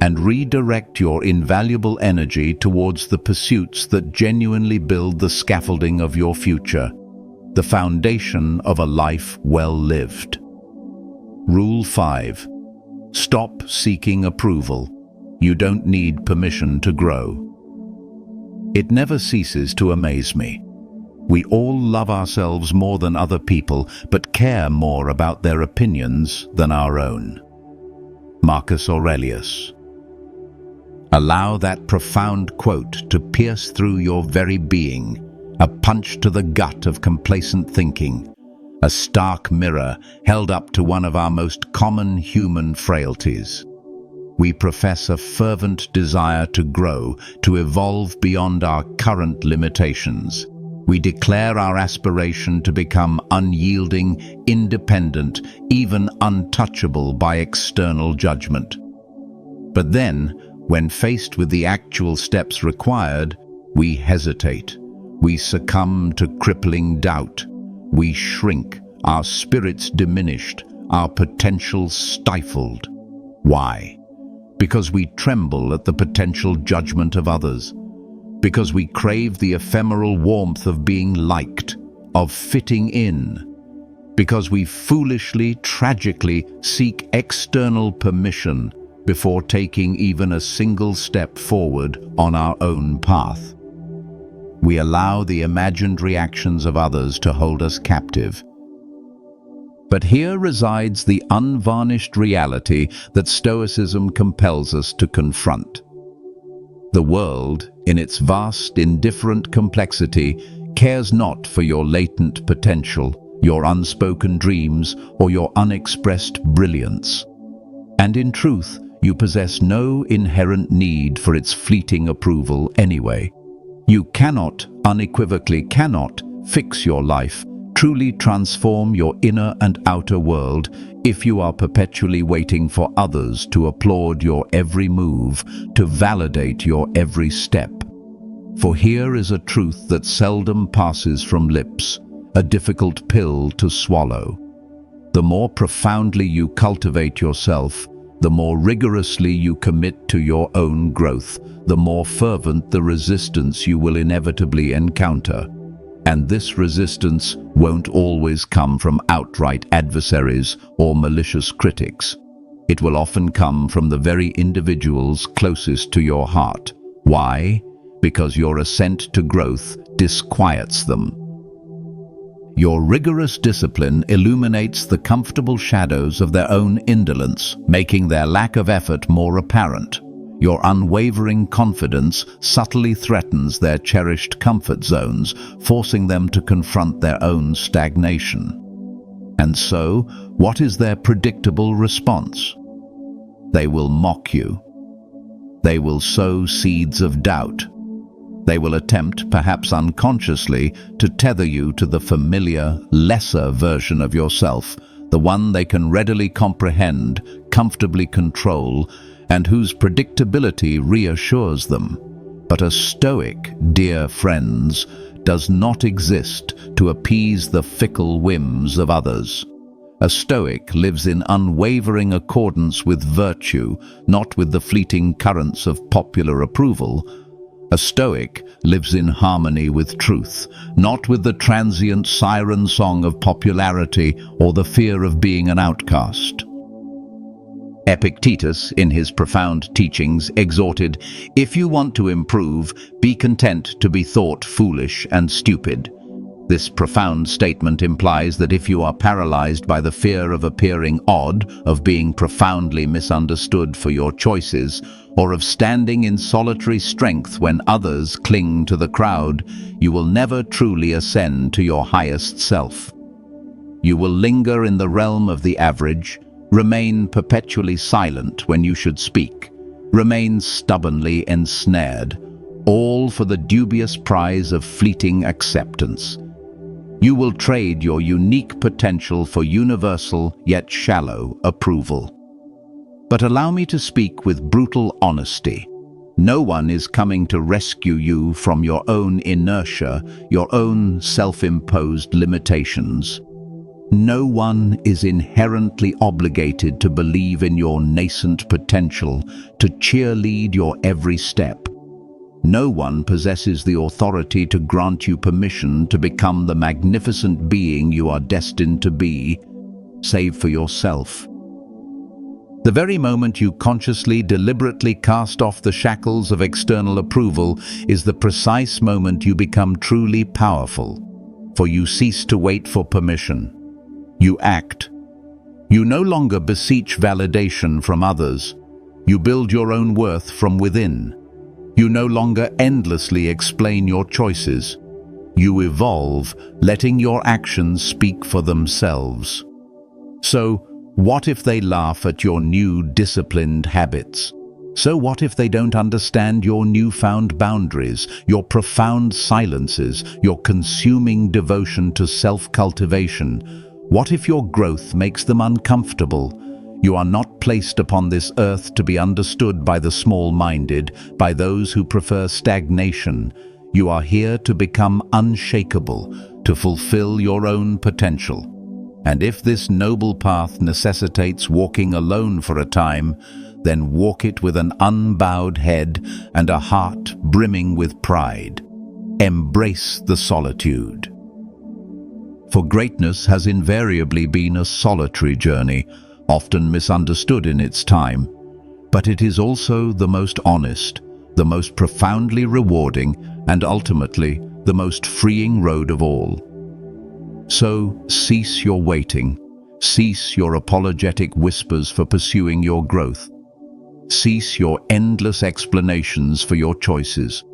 and redirect your invaluable energy towards the pursuits that genuinely build the scaffolding of your future, the foundation of a life well lived. Rule 5. Stop seeking approval. You don't need permission to grow. It never ceases to amaze me. We all love ourselves more than other people, but care more about their opinions than our own. Marcus Aurelius. Allow that profound quote to pierce through your very being, a punch to the gut of complacent thinking, a stark mirror held up to one of our most common human frailties. We profess a fervent desire to grow, to evolve beyond our current limitations. We declare our aspiration to become unyielding, independent, even untouchable by external judgment. But then, when faced with the actual steps required, we hesitate. We succumb to crippling doubt. We shrink, our spirits diminished, our potential stifled. Why? Because we tremble at the potential judgment of others. Because we crave the ephemeral warmth of being liked, of fitting in. Because we foolishly, tragically seek external permission before taking even a single step forward on our own path. We allow the imagined reactions of others to hold us captive. But here resides the unvarnished reality that Stoicism compels us to confront. The world, in its vast, indifferent complexity, cares not for your latent potential, your unspoken dreams, or your unexpressed brilliance. And in truth, you possess no inherent need for its fleeting approval anyway. You cannot, unequivocally cannot, fix your life, truly transform your inner and outer world if you are perpetually waiting for others to applaud your every move, to validate your every step. For here is a truth that seldom passes from lips, a difficult pill to swallow. The more profoundly you cultivate yourself, the more rigorously you commit to your own growth, the more fervent the resistance you will inevitably encounter. And this resistance won't always come from outright adversaries or malicious critics. It will often come from the very individuals closest to your heart. Why? Because your ascent to growth disquiets them. Your rigorous discipline illuminates the comfortable shadows of their own indolence, making their lack of effort more apparent. Your unwavering confidence subtly threatens their cherished comfort zones, forcing them to confront their own stagnation. And so, what is their predictable response? They will mock you. They will sow seeds of doubt. They will attempt, perhaps unconsciously, to tether you to the familiar, lesser version of yourself, the one they can readily comprehend, comfortably control, and whose predictability reassures them. But a Stoic, dear friends, does not exist to appease the fickle whims of others. A Stoic lives in unwavering accordance with virtue, not with the fleeting currents of popular approval. A Stoic lives in harmony with truth, not with the transient siren song of popularity or the fear of being an outcast. Epictetus, in his profound teachings, exhorted, "If you want to improve, be content to be thought foolish and stupid." This profound statement implies that if you are paralyzed by the fear of appearing odd, of being profoundly misunderstood for your choices, or of standing in solitary strength when others cling to the crowd, you will never truly ascend to your highest self. You will linger in the realm of the average, remain perpetually silent when you should speak, remain stubbornly ensnared, all for the dubious prize of fleeting acceptance. You will trade your unique potential for universal yet shallow approval. But allow me to speak with brutal honesty. No one is coming to rescue you from your own inertia, your own self-imposed limitations. No one is inherently obligated to believe in your nascent potential, to cheerlead your every step. No one possesses the authority to grant you permission to become the magnificent being you are destined to be, save for yourself. The very moment you consciously, deliberately cast off the shackles of external approval is the precise moment you become truly powerful, for you cease to wait for permission. You act. You no longer beseech validation from others. You build your own worth from within. You no longer endlessly explain your choices. You evolve, letting your actions speak for themselves. So, what if they laugh at your new disciplined habits? So what if they don't understand your newfound boundaries, your profound silences, your consuming devotion to self-cultivation? What if your growth makes them uncomfortable? You are not placed upon this earth to be understood by the small-minded, by those who prefer stagnation. You are here to become unshakable, to fulfill your own potential. And if this noble path necessitates walking alone for a time, then walk it with an unbowed head and a heart brimming with pride. Embrace the solitude. For greatness has invariably been a solitary journey, often misunderstood in its time, but it is also the most honest, the most profoundly rewarding, and ultimately the most freeing road of all. So cease your waiting, cease your apologetic whispers for pursuing your growth, cease your endless explanations for your choices.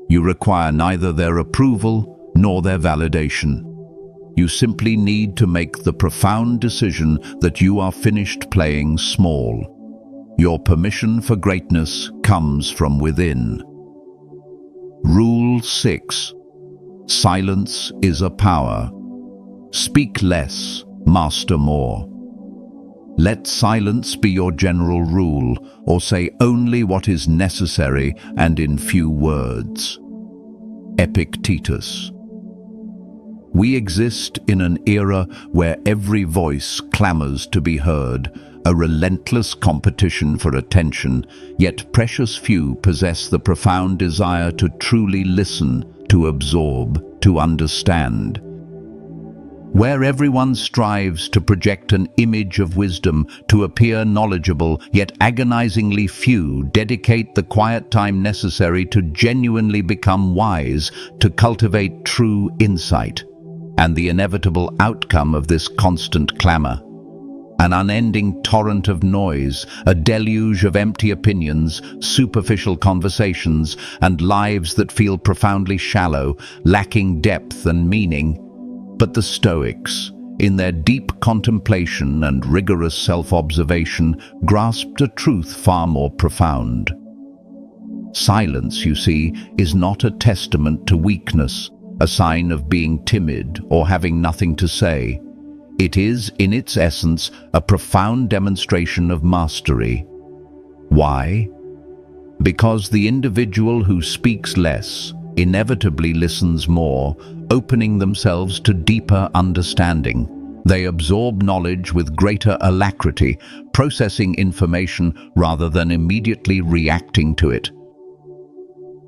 You require neither their approval nor their validation. You simply need to make the profound decision that you are finished playing small. Your permission for greatness comes from within. Rule 6. Silence is a power. Speak less, master more. Let silence be your general rule, or say only what is necessary and in few words. Epictetus. We exist in an era where every voice clamors to be heard, a relentless competition for attention, yet precious few possess the profound desire to truly listen, to absorb, to understand. Where everyone strives to project an image of wisdom, to appear knowledgeable, yet agonizingly few dedicate the quiet time necessary to genuinely become wise, to cultivate true insight. And the inevitable outcome of this constant clamor, an unending torrent of noise, a deluge of empty opinions, superficial conversations, and lives that feel profoundly shallow, lacking depth and meaning. But the Stoics, in their deep contemplation and rigorous self-observation, grasped a truth far more profound. Silence, you see, is not a testament to weakness, a sign of being timid or having nothing to say. It is, in its essence, a profound demonstration of mastery. Why? Because the individual who speaks less inevitably listens more, opening themselves to deeper understanding. They absorb knowledge with greater alacrity, processing information rather than immediately reacting to it.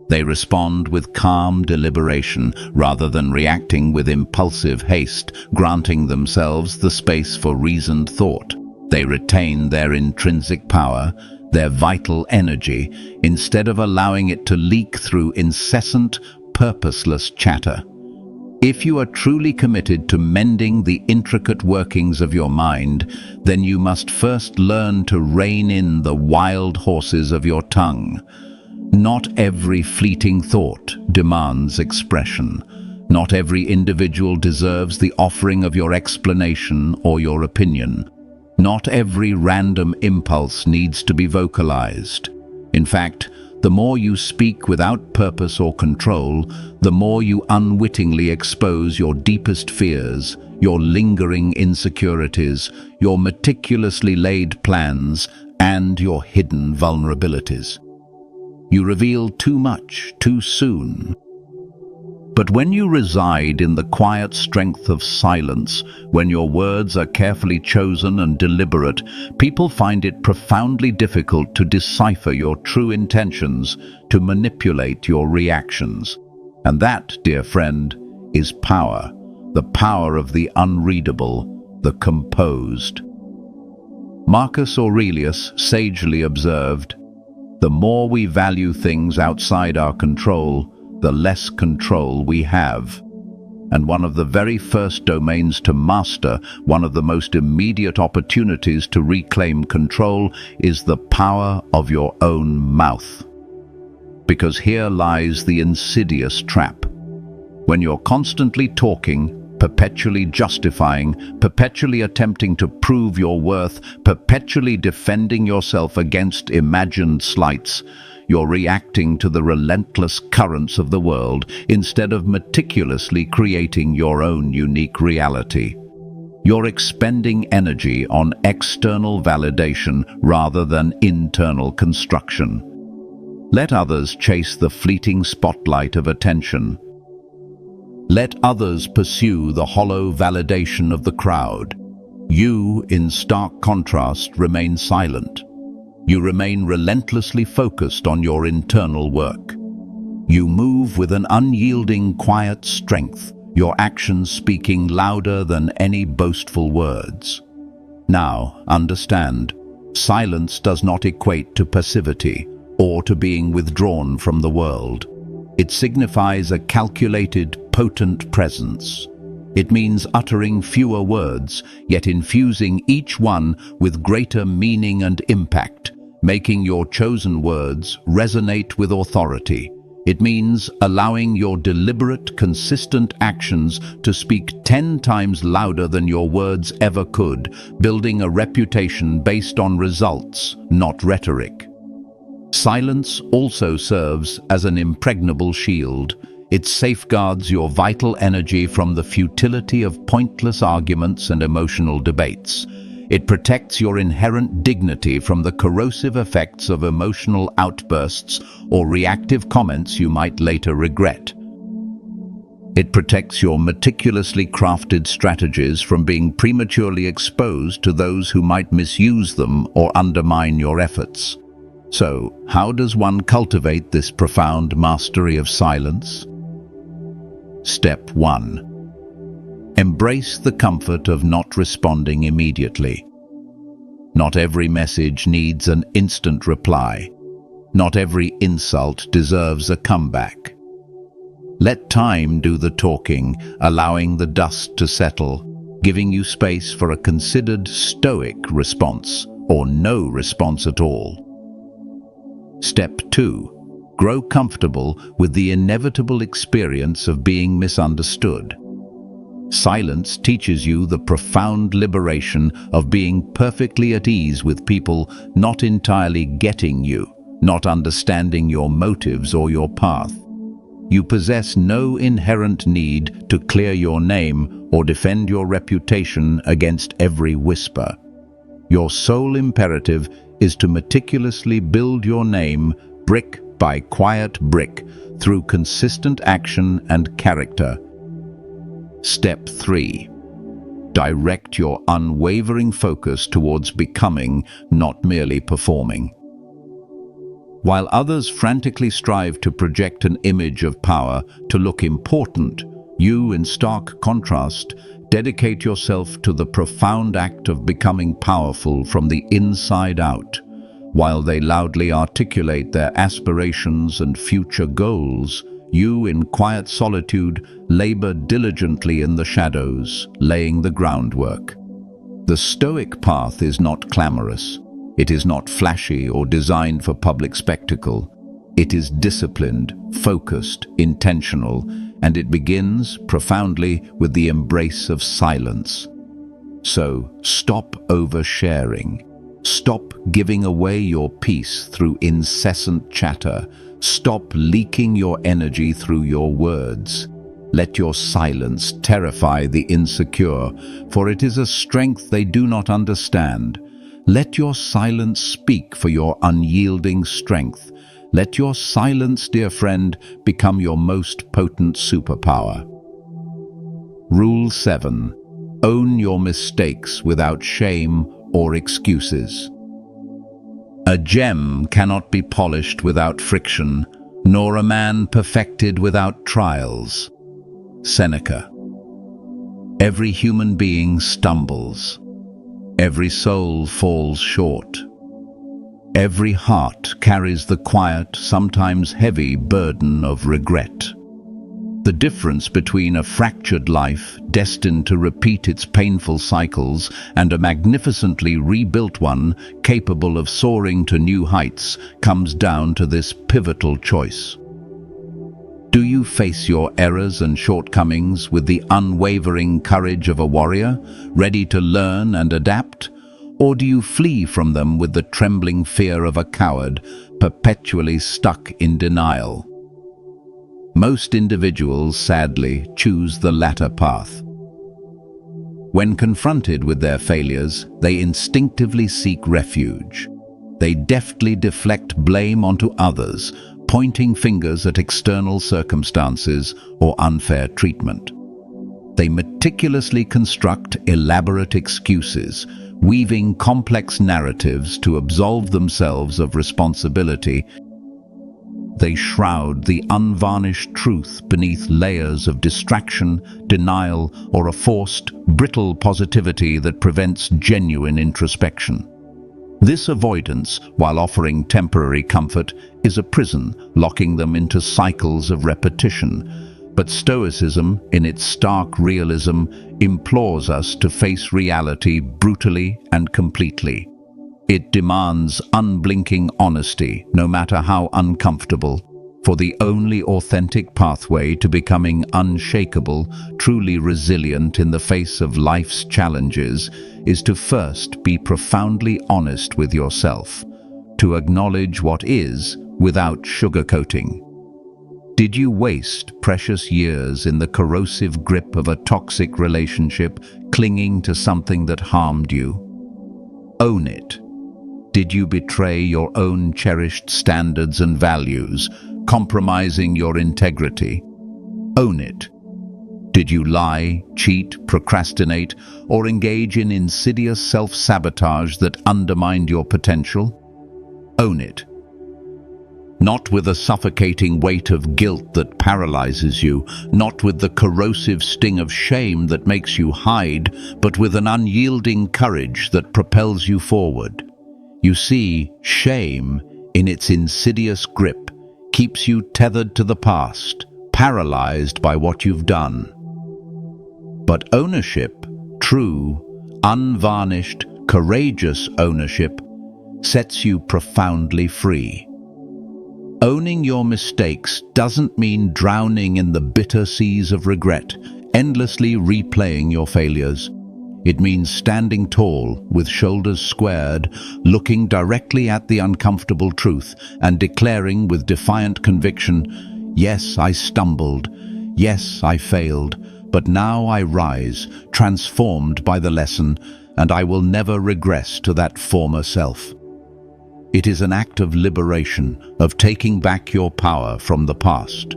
They respond with calm deliberation rather than reacting with impulsive haste, granting themselves the space for reasoned thought. They retain their intrinsic power, their vital energy, instead of allowing it to leak through incessant, purposeless chatter. If you are truly committed to mending the intricate workings of your mind, then you must first learn to rein in the wild horses of your tongue. Not every fleeting thought demands expression. Not every individual deserves the offering of your explanation or your opinion. Not every random impulse needs to be vocalized. In fact, the more you speak without purpose or control, the more you unwittingly expose your deepest fears, your lingering insecurities, your meticulously laid plans, and your hidden vulnerabilities. You reveal too much, too soon. But when you reside in the quiet strength of silence, when your words are carefully chosen and deliberate, people find it profoundly difficult to decipher your true intentions, to manipulate your reactions. And that, dear friend, is power, the power of the unreadable, the composed. Marcus Aurelius sagely observed, "The more we value things outside our control, the less control we have." And one of the very first domains to master, one of the most immediate opportunities to reclaim control, is the power of your own mouth. Because here lies the insidious trap. When you're constantly talking, perpetually justifying, perpetually attempting to prove your worth, perpetually defending yourself against imagined slights, you're reacting to the relentless currents of the world instead of meticulously creating your own unique reality. You're expending energy on external validation rather than internal construction. Let others chase the fleeting spotlight of attention. Let others pursue the hollow validation of the crowd. You, in stark contrast, remain silent. You remain relentlessly focused on your internal work. You move with an unyielding, quiet strength, your actions speaking louder than any boastful words. Now, understand, silence does not equate to passivity or to being withdrawn from the world. It signifies a calculated, potent presence. It means uttering fewer words, yet infusing each one with greater meaning and impact, making your chosen words resonate with authority. It means allowing your deliberate, consistent actions to speak 10 times louder than your words ever could, building a reputation based on results, not rhetoric. Silence also serves as an impregnable shield. It safeguards your vital energy from the futility of pointless arguments and emotional debates. It protects your inherent dignity from the corrosive effects of emotional outbursts or reactive comments you might later regret. It protects your meticulously crafted strategies from being prematurely exposed to those who might misuse them or undermine your efforts. So, how does one cultivate this profound mastery of silence? Step 1. Embrace the comfort of not responding immediately. Not every message needs an instant reply. Not every insult deserves a comeback. Let time do the talking, allowing the dust to settle, giving you space for a considered stoic response, or no response at all. Step 2. Grow comfortable with the inevitable experience of being misunderstood. Silence teaches you the profound liberation of being perfectly at ease with people not entirely getting you, not understanding your motives or your path. You possess no inherent need to clear your name or defend your reputation against every whisper. Your sole imperative is to meticulously build your name brick by quiet brick through consistent action and character. Step 3. Direct your unwavering focus towards becoming, not merely performing. While others frantically strive to project an image of power, to look important, you, in stark contrast, dedicate yourself to the profound act of becoming powerful from the inside out. While they loudly articulate their aspirations and future goals, you, in quiet solitude, labor diligently in the shadows, laying the groundwork. The Stoic path is not clamorous. It is not flashy or designed for public spectacle. It is disciplined, focused, intentional, and it begins, profoundly, with the embrace of silence. So, stop oversharing. Stop giving away your peace through incessant chatter. Stop leaking your energy through your words. Let your silence terrify the insecure, for it is a strength they do not understand. Let your silence speak for your unyielding strength. Let your silence, dear friend, become your most potent superpower. Rule 7. Own your mistakes without shame or excuses. A gem cannot be polished without friction, nor a man perfected without trials. Seneca. Every human being stumbles. Every soul falls short. Every heart carries the quiet, sometimes heavy burden of regret. The difference between a fractured life, destined to repeat its painful cycles, and a magnificently rebuilt one, capable of soaring to new heights, comes down to this pivotal choice. Do you face your errors and shortcomings with the unwavering courage of a warrior, ready to learn and adapt? Or do you flee from them with the trembling fear of a coward, perpetually stuck in denial? Most individuals, sadly, choose the latter path. When confronted with their failures, they instinctively seek refuge. They deftly deflect blame onto others, pointing fingers at external circumstances or unfair treatment. They meticulously construct elaborate excuses, weaving complex narratives to absolve themselves of responsibility. They shroud the unvarnished truth beneath layers of distraction, denial, or a forced, brittle positivity that prevents genuine introspection. This avoidance, while offering temporary comfort, is a prison, locking them into cycles of repetition. But Stoicism, in its stark realism, implores us to face reality brutally and completely. It demands unblinking honesty, no matter how uncomfortable, for the only authentic pathway to becoming unshakable, truly resilient in the face of life's challenges is to first be profoundly honest with yourself, to acknowledge what is without sugarcoating. Did you waste precious years in the corrosive grip of a toxic relationship, clinging to something that harmed you? Own it. Did you betray your own cherished standards and values, compromising your integrity? Own it. Did you lie, cheat, procrastinate, or engage in insidious self-sabotage that undermined your potential? Own it. Not with a suffocating weight of guilt that paralyzes you, not with the corrosive sting of shame that makes you hide, but with an unyielding courage that propels you forward. You see, shame, in its insidious grip, keeps you tethered to the past, paralyzed by what you've done. But ownership, true, unvarnished, courageous ownership, sets you profoundly free. Owning your mistakes doesn't mean drowning in the bitter seas of regret. endlessly replaying your failures. It means standing tall, with shoulders squared, looking directly at the uncomfortable truth and declaring with defiant conviction, "Yes, I stumbled. Yes, I failed. But now I rise, transformed by the lesson, and I will never regress to that former self." It is an act of liberation, of taking back your power from the past.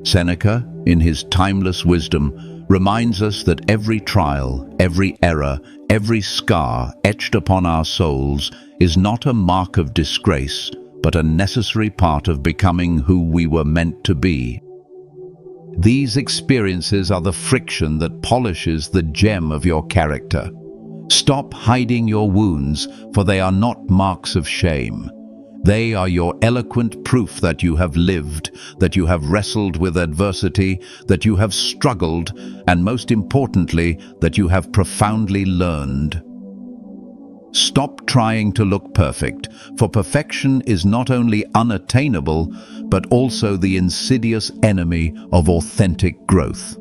Seneca, in his timeless wisdom, reminds us that every trial, every error, every scar etched upon our souls is not a mark of disgrace, but a necessary part of becoming who we were meant to be. These experiences are the friction that polishes the gem of your character. Stop hiding your wounds, for they are not marks of shame. They are your eloquent proof that you have lived, that you have wrestled with adversity, that you have struggled, and most importantly, that you have profoundly learned. Stop trying to look perfect, for perfection is not only unattainable, but also the insidious enemy of authentic growth.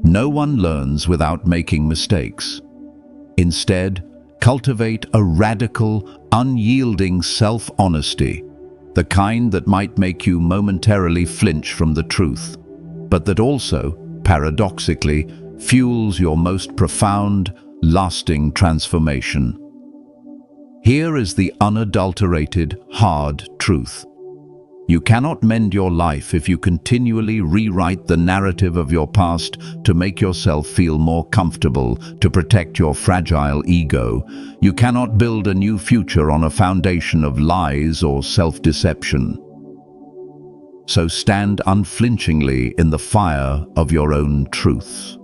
No one learns without making mistakes. Instead, cultivate a radical, unyielding self-honesty, the kind that might make you momentarily flinch from the truth, but that also, paradoxically, fuels your most profound, lasting transformation. Here is the unadulterated, hard truth. You cannot mend your life if you continually rewrite the narrative of your past to make yourself feel more comfortable, to protect your fragile ego. You cannot build a new future on a foundation of lies or self-deception. So stand unflinchingly in the fire of your own truth.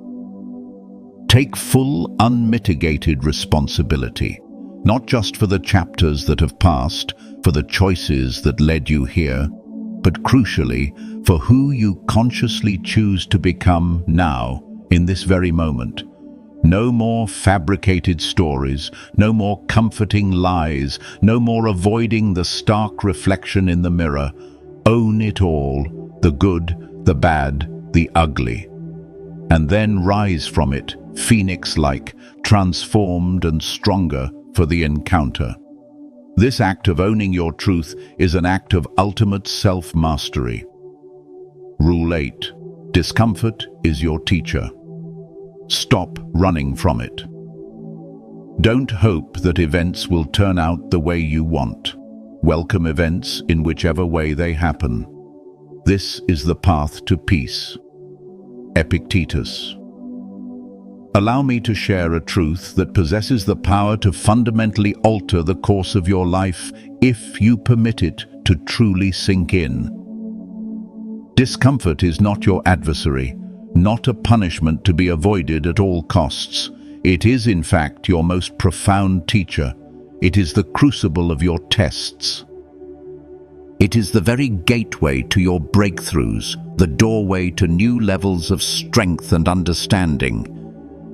Take full, unmitigated responsibility, not just for the chapters that have passed, for the choices that led you here, but crucially, for who you consciously choose to become now, in this very moment. No more fabricated stories, no more comforting lies, no more avoiding the stark reflection in the mirror. Own it all, the good, the bad, the ugly. And then rise from it, phoenix-like, transformed and stronger for the encounter. This act of owning your truth is an act of ultimate self-mastery. Rule 8. Discomfort is your teacher. Stop running from it. Don't hope that events will turn out the way you want. Welcome events in whichever way they happen. This is the path to peace. Epictetus. Allow me to share a truth that possesses the power to fundamentally alter the course of your life if you permit it to truly sink in. Discomfort is not your adversary, not a punishment to be avoided at all costs. It is, in fact, your most profound teacher. It is the crucible of your tests. It is the very gateway to your breakthroughs, the doorway to new levels of strength and understanding.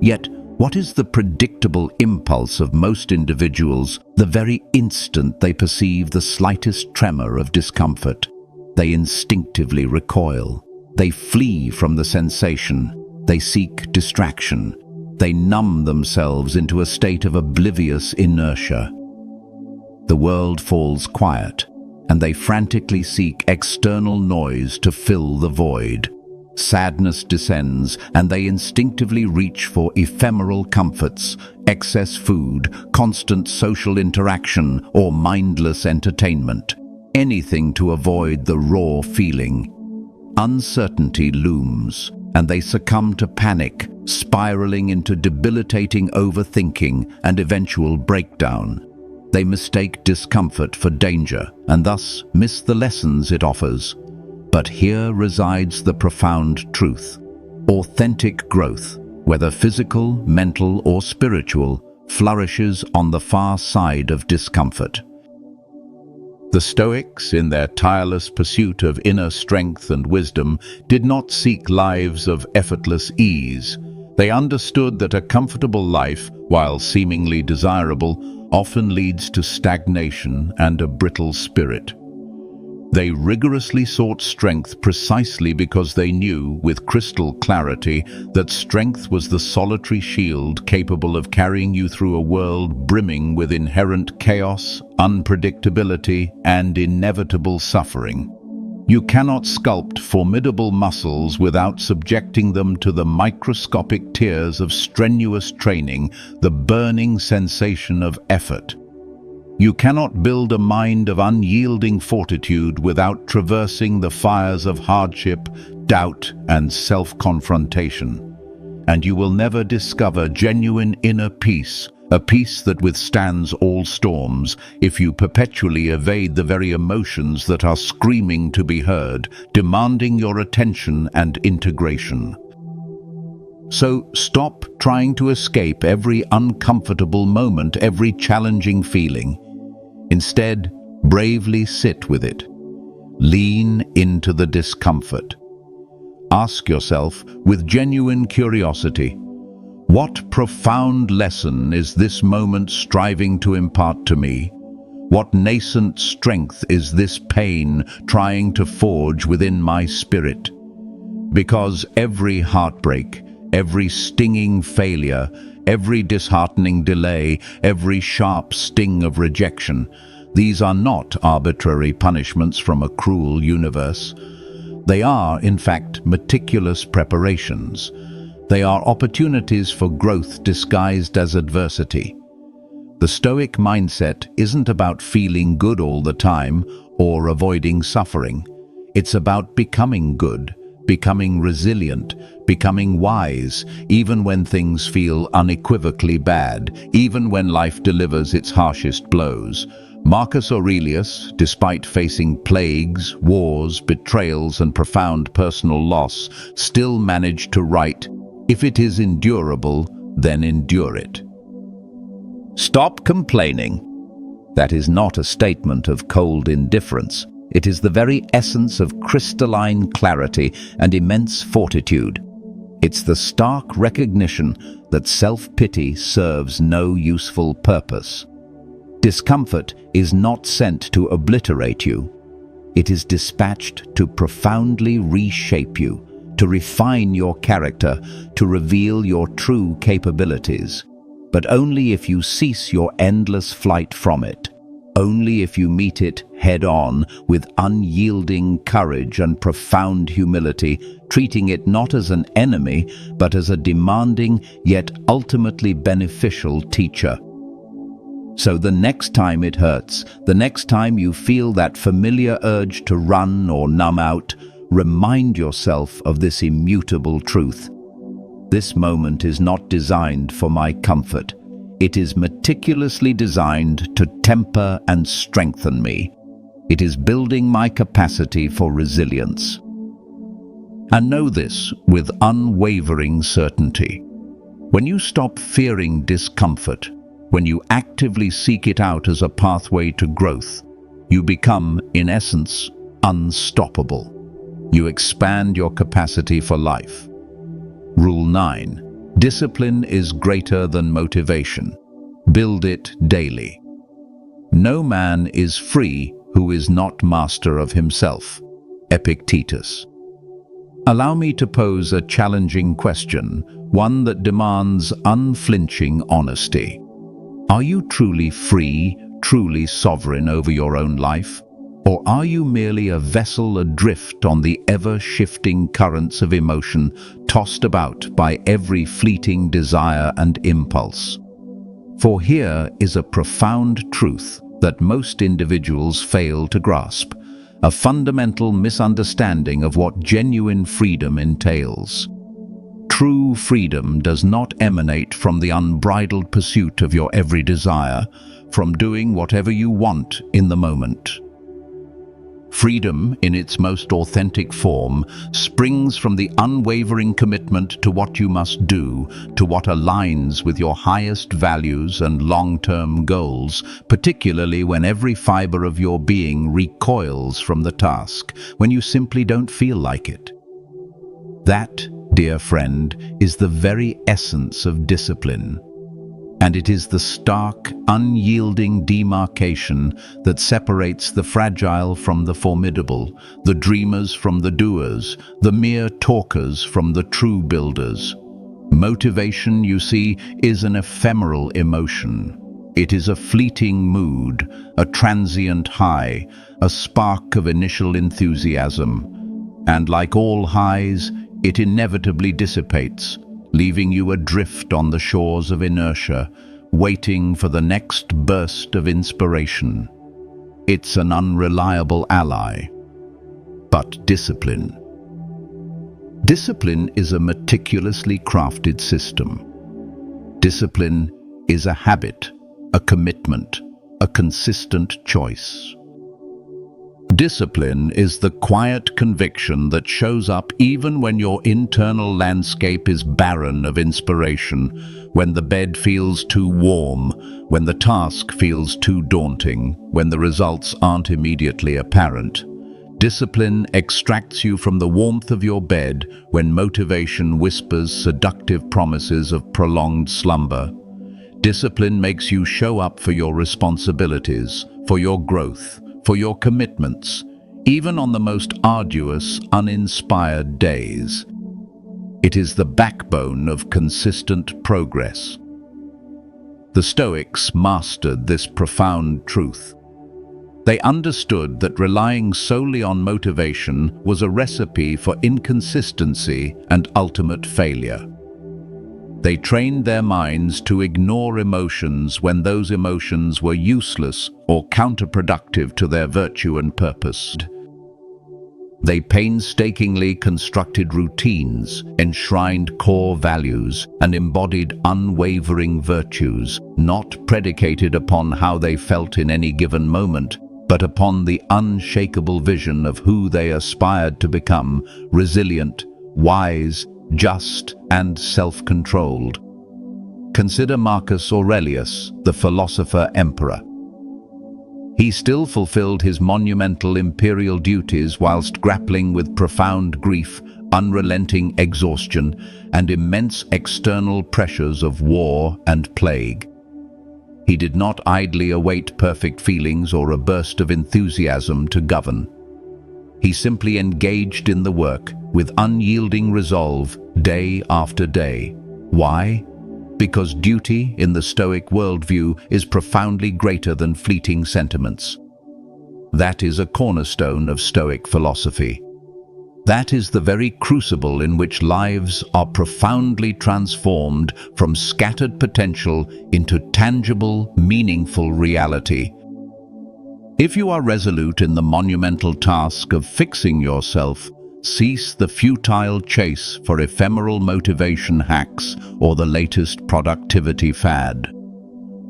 Yet, what is the predictable impulse of most individuals the very instant they perceive the slightest tremor of discomfort? They instinctively recoil. They flee from the sensation. They seek distraction. They numb themselves into a state of oblivious inertia. The world falls quiet, and they frantically seek external noise to fill the void. Sadness descends, and they instinctively reach for ephemeral comforts, excess food, constant social interaction, or mindless entertainment. Anything to avoid the raw feeling. Uncertainty looms, and they succumb to panic, spiraling into debilitating overthinking and eventual breakdown. They mistake discomfort for danger, and thus miss the lessons it offers. But here resides the profound truth. Authentic growth, whether physical, mental, or spiritual, flourishes on the far side of discomfort. The Stoics, in their tireless pursuit of inner strength and wisdom, did not seek lives of effortless ease. They understood that a comfortable life, while seemingly desirable, often leads to stagnation and a brittle spirit. They rigorously sought strength precisely because they knew, with crystal clarity, that strength was the solitary shield capable of carrying you through a world brimming with inherent chaos, unpredictability, and inevitable suffering. You cannot sculpt formidable muscles without subjecting them to the microscopic tears of strenuous training, the burning sensation of effort. You cannot build a mind of unyielding fortitude without traversing the fires of hardship, doubt, and self-confrontation. And you will never discover genuine inner peace, a peace that withstands all storms, if you perpetually evade the very emotions that are screaming to be heard, demanding your attention and integration. So stop trying to escape every uncomfortable moment, every challenging feeling. Instead, bravely sit with it. Lean into the discomfort. Ask yourself, with genuine curiosity, what profound lesson is this moment striving to impart to me? What nascent strength is this pain trying to forge within my spirit? Because every heartbreak, every stinging failure, every disheartening delay, every sharp sting of rejection, these are not arbitrary punishments from a cruel universe. They are, in fact, meticulous preparations. They are opportunities for growth disguised as adversity. The Stoic mindset isn't about feeling good all the time or avoiding suffering. It's about becoming good, becoming resilient, becoming wise, even when things feel unequivocally bad, even when life delivers its harshest blows. Marcus Aurelius, despite facing plagues, wars, betrayals, and profound personal loss, still managed to write, "If it is endurable, then endure it." Stop complaining. That is not a statement of cold indifference. It is the very essence of crystalline clarity and immense fortitude. It's the stark recognition that self-pity serves no useful purpose. Discomfort is not sent to obliterate you. It is dispatched to profoundly reshape you, to refine your character, to reveal your true capabilities. But only if you cease your endless flight from it. Only if you meet it head-on with unyielding courage and profound humility, treating it not as an enemy, but as a demanding yet ultimately beneficial teacher. So the next time it hurts, the next time you feel that familiar urge to run or numb out, remind yourself of this immutable truth. This moment is not designed for my comfort. It is meticulously designed to temper and strengthen me. It is building my capacity for resilience. And know this with unwavering certainty. When you stop fearing discomfort, when you actively seek it out as a pathway to growth, you become, in essence, unstoppable. You expand your capacity for life. Rule 9. Discipline is greater than motivation. Build it daily. No man is free who is not master of himself. Epictetus. Allow me to pose a challenging question, one that demands unflinching honesty. Are you truly free, truly sovereign over your own life? Or are you merely a vessel adrift on the ever-shifting currents of emotion, tossed about by every fleeting desire and impulse? For here is a profound truth that most individuals fail to grasp, a fundamental misunderstanding of what genuine freedom entails. True freedom does not emanate from the unbridled pursuit of your every desire, from doing whatever you want in the moment. Freedom, in its most authentic form, springs from the unwavering commitment to what you must do, to what aligns with your highest values and long-term goals, particularly when every fiber of your being recoils from the task, when you simply don't feel like it. That, dear friend, is the very essence of discipline. And it is the stark, unyielding demarcation that separates the fragile from the formidable, the dreamers from the doers, the mere talkers from the true builders. Motivation, you see, is an ephemeral emotion. It is a fleeting mood, a transient high, a spark of initial enthusiasm. And like all highs, it inevitably dissipates, leaving you adrift on the shores of inertia, waiting for the next burst of inspiration. It's an unreliable ally. But discipline. Discipline is a meticulously crafted system. Discipline is a habit, a commitment, a consistent choice. Discipline is the quiet conviction that shows up even when your internal landscape is barren of inspiration, when the bed feels too warm, when the task feels too daunting, when the results aren't immediately apparent. Discipline extracts you from the warmth of your bed when motivation whispers seductive promises of prolonged slumber. Discipline makes you show up for your responsibilities, for your growth, for your commitments, even on the most arduous, uninspired days. It is the backbone of consistent progress. The Stoics mastered this profound truth. They understood that relying solely on motivation was a recipe for inconsistency and ultimate failure. They trained their minds to ignore emotions when those emotions were useless or counterproductive to their virtue and purpose. They painstakingly constructed routines, enshrined core values, and embodied unwavering virtues, not predicated upon how they felt in any given moment, but upon the unshakable vision of who they aspired to become: resilient, wise, just, and self-controlled. Consider Marcus Aurelius, the philosopher-emperor. He still fulfilled his monumental imperial duties whilst grappling with profound grief, unrelenting exhaustion, and immense external pressures of war and plague. He did not idly await perfect feelings or a burst of enthusiasm to govern. He simply engaged in the work with unyielding resolve day after day. Why? Because duty in the Stoic worldview is profoundly greater than fleeting sentiments. That is a cornerstone of Stoic philosophy. That is the very crucible in which lives are profoundly transformed from scattered potential into tangible, meaningful reality. If you are resolute in the monumental task of fixing yourself, cease the futile chase for ephemeral motivation hacks or the latest productivity fad.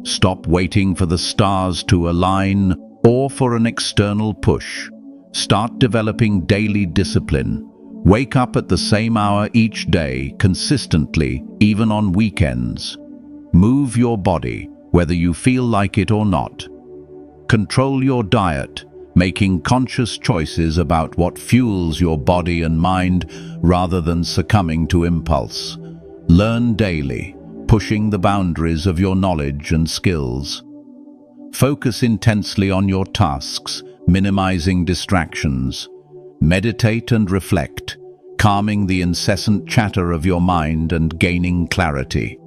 Stop waiting for the stars to align or for an external push. Start developing daily discipline. Wake up at the same hour each day, consistently, even on weekends. Move your body, whether you feel like it or not. Control your diet, making conscious choices about what fuels your body and mind rather than succumbing to impulse. Learn daily, pushing the boundaries of your knowledge and skills. Focus intensely on your tasks, minimizing distractions. Meditate and reflect, calming the incessant chatter of your mind and gaining clarity.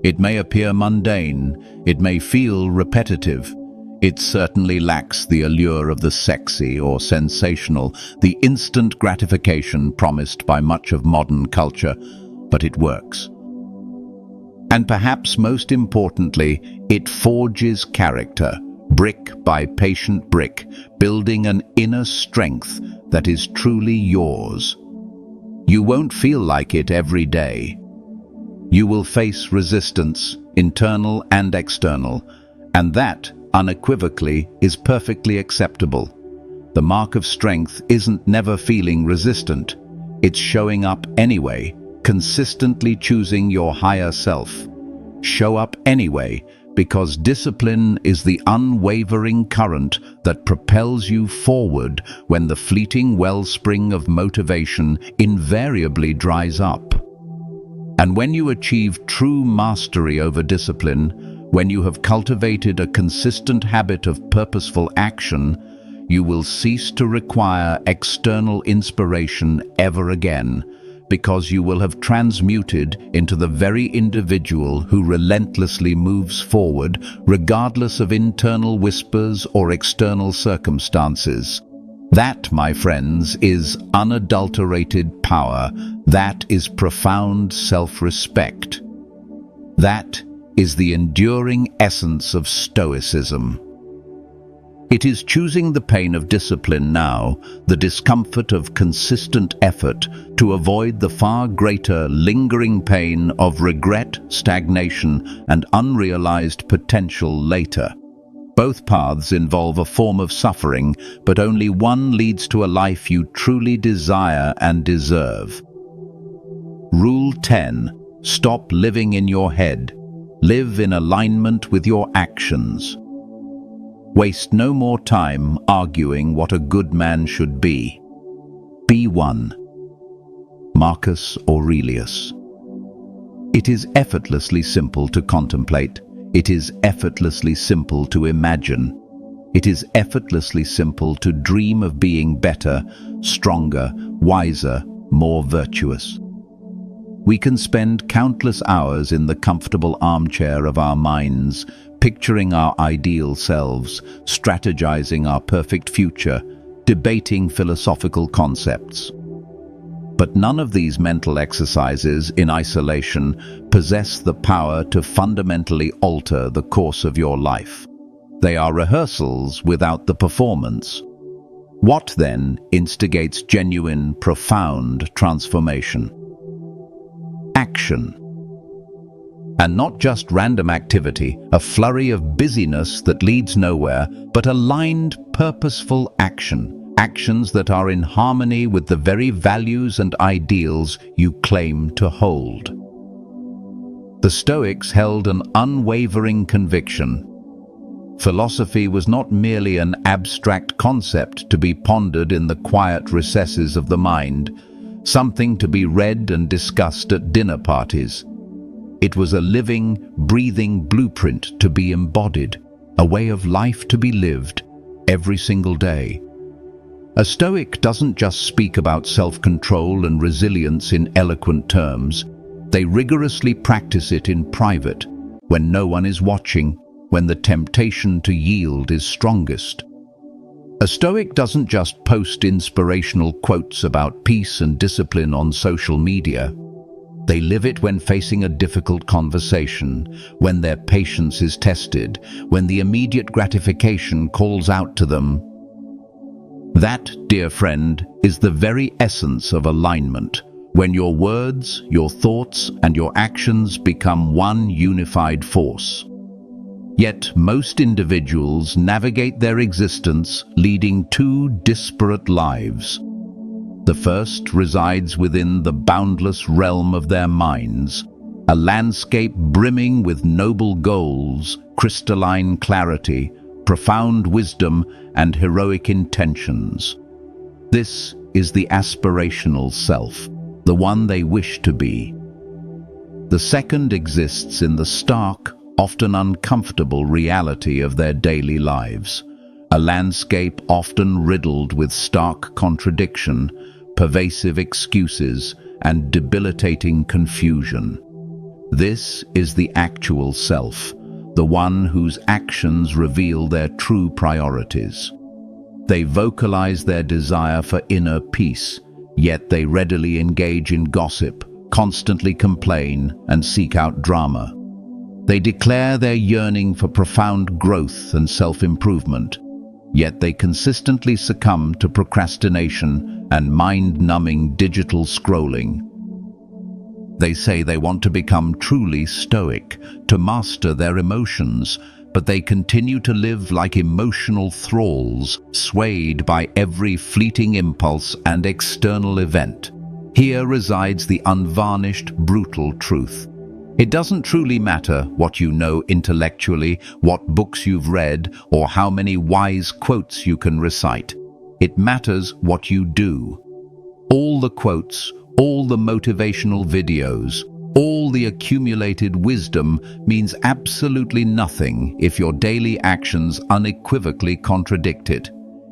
It may appear mundane, it may feel repetitive. It certainly lacks the allure of the sexy or sensational, the instant gratification promised by much of modern culture, but it works. And perhaps most importantly, it forges character, brick by patient brick, building an inner strength that is truly yours. You won't feel like it every day. You will face resistance, internal and external, and that, unequivocally, is perfectly acceptable. The mark of strength isn't never feeling resistant. It's showing up anyway, consistently choosing your higher self. Show up anyway, because discipline is the unwavering current that propels you forward when the fleeting wellspring of motivation invariably dries up. And when you achieve true mastery over discipline, when you have cultivated a consistent habit of purposeful action, you will cease to require external inspiration ever again, because you will have transmuted into the very individual who relentlessly moves forward regardless of internal whispers or external circumstances. That, my friends, is unadulterated power. That is profound self-respect. That is the enduring essence of Stoicism. It is choosing the pain of discipline now, the discomfort of consistent effort, to avoid the far greater lingering pain of regret, stagnation, and unrealized potential later. Both paths involve a form of suffering, but only one leads to a life you truly desire and deserve. Rule 10. Stop living in your head. Live in alignment with your actions. Waste no more time arguing what a good man should be. Be one. Marcus Aurelius. It is effortlessly simple to contemplate. It is effortlessly simple to imagine. It is effortlessly simple to dream of being better, stronger, wiser, more virtuous. We can spend countless hours in the comfortable armchair of our minds, picturing our ideal selves, strategizing our perfect future, debating philosophical concepts. But none of these mental exercises in isolation possess the power to fundamentally alter the course of your life. They are rehearsals without the performance. What then instigates genuine, profound transformation? Action. And not just random activity, a flurry of busyness that leads nowhere, but aligned, purposeful action. Actions that are in harmony with the very values and ideals you claim to hold. The Stoics held an unwavering conviction. Philosophy was not merely an abstract concept to be pondered in the quiet recesses of the mind, something to be read and discussed at dinner parties. It was a living, breathing blueprint to be embodied, a way of life to be lived every single day. A Stoic doesn't just speak about self-control and resilience in eloquent terms. They rigorously practice it in private, when no one is watching, when the temptation to yield is strongest. A Stoic doesn't just post inspirational quotes about peace and discipline on social media. They live it when facing a difficult conversation, when their patience is tested, when the immediate gratification calls out to them. That, dear friend, is the very essence of alignment, when your words, your thoughts, and your actions become one unified force. Yet most individuals navigate their existence leading two disparate lives. The first resides within the boundless realm of their minds, a landscape brimming with noble goals, crystalline clarity, profound wisdom, and heroic intentions. This is the aspirational self, the one they wish to be. The second exists in the stark, often uncomfortable reality of their daily lives, a landscape often riddled with stark contradiction, pervasive excuses, and debilitating confusion. This is the actual self, the one whose actions reveal their true priorities. They vocalize their desire for inner peace, yet they readily engage in gossip, constantly complain, and seek out drama. They declare their yearning for profound growth and self-improvement, yet they consistently succumb to procrastination and mind-numbing digital scrolling. They say they want to become truly stoic, to master their emotions, but they continue to live like emotional thralls, swayed by every fleeting impulse and external event. Here resides the unvarnished, brutal truth. It doesn't truly matter what you know intellectually, what books you've read, or how many wise quotes you can recite. It matters what you do. All the quotes, all the motivational videos, All the accumulated wisdom means absolutely nothing if your daily actions unequivocally contradict it.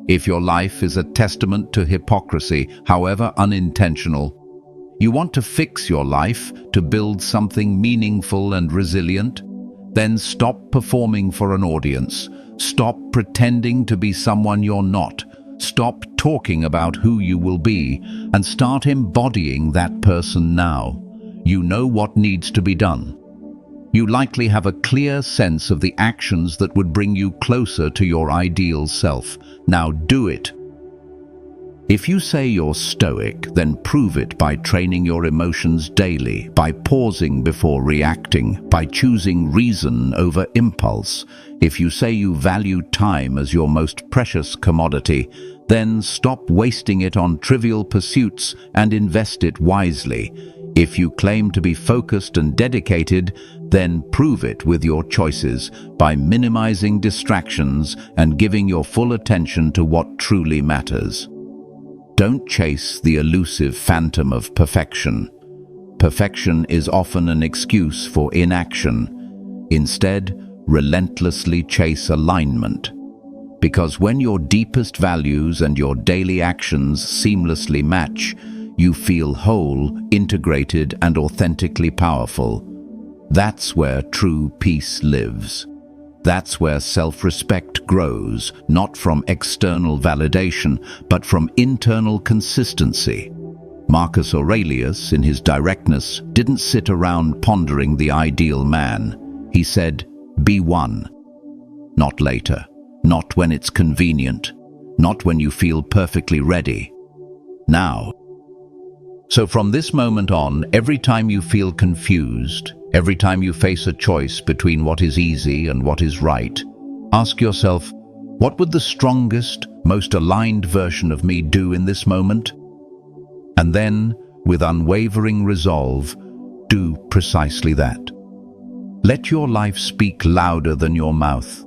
If your life is a testament to hypocrisy, however unintentional. You want to fix your life to build something meaningful and resilient? Then stop performing for an audience. Stop pretending to be someone you're not. Stop talking about who you will be and start embodying that person now. You know what needs to be done. You likely have a clear sense of the actions that would bring you closer to your ideal self. Now do it. If you say you're stoic, then prove it by training your emotions daily, by pausing before reacting, by choosing reason over impulse. If you say you value time as your most precious commodity, then stop wasting it on trivial pursuits and invest it wisely. If you claim to be focused and dedicated, then prove it with your choices by minimizing distractions and giving your full attention to what truly matters. Don't chase the elusive phantom of perfection. Perfection is often an excuse for inaction. Instead, relentlessly chase alignment. Because when your deepest values and your daily actions seamlessly match, you feel whole, integrated, and authentically powerful. That's where true peace lives. That's where self-respect grows, not from external validation, but from internal consistency. Marcus Aurelius, in his directness, didn't sit around pondering the ideal man. He said, "Be one." Not later, not when it's convenient, not when you feel perfectly ready. Now. So from this moment on, every time you feel confused, every time you face a choice between what is easy and what is right, ask yourself, what would the strongest, most aligned version of me do in this moment? And then, with unwavering resolve, do precisely that. Let your life speak louder than your mouth.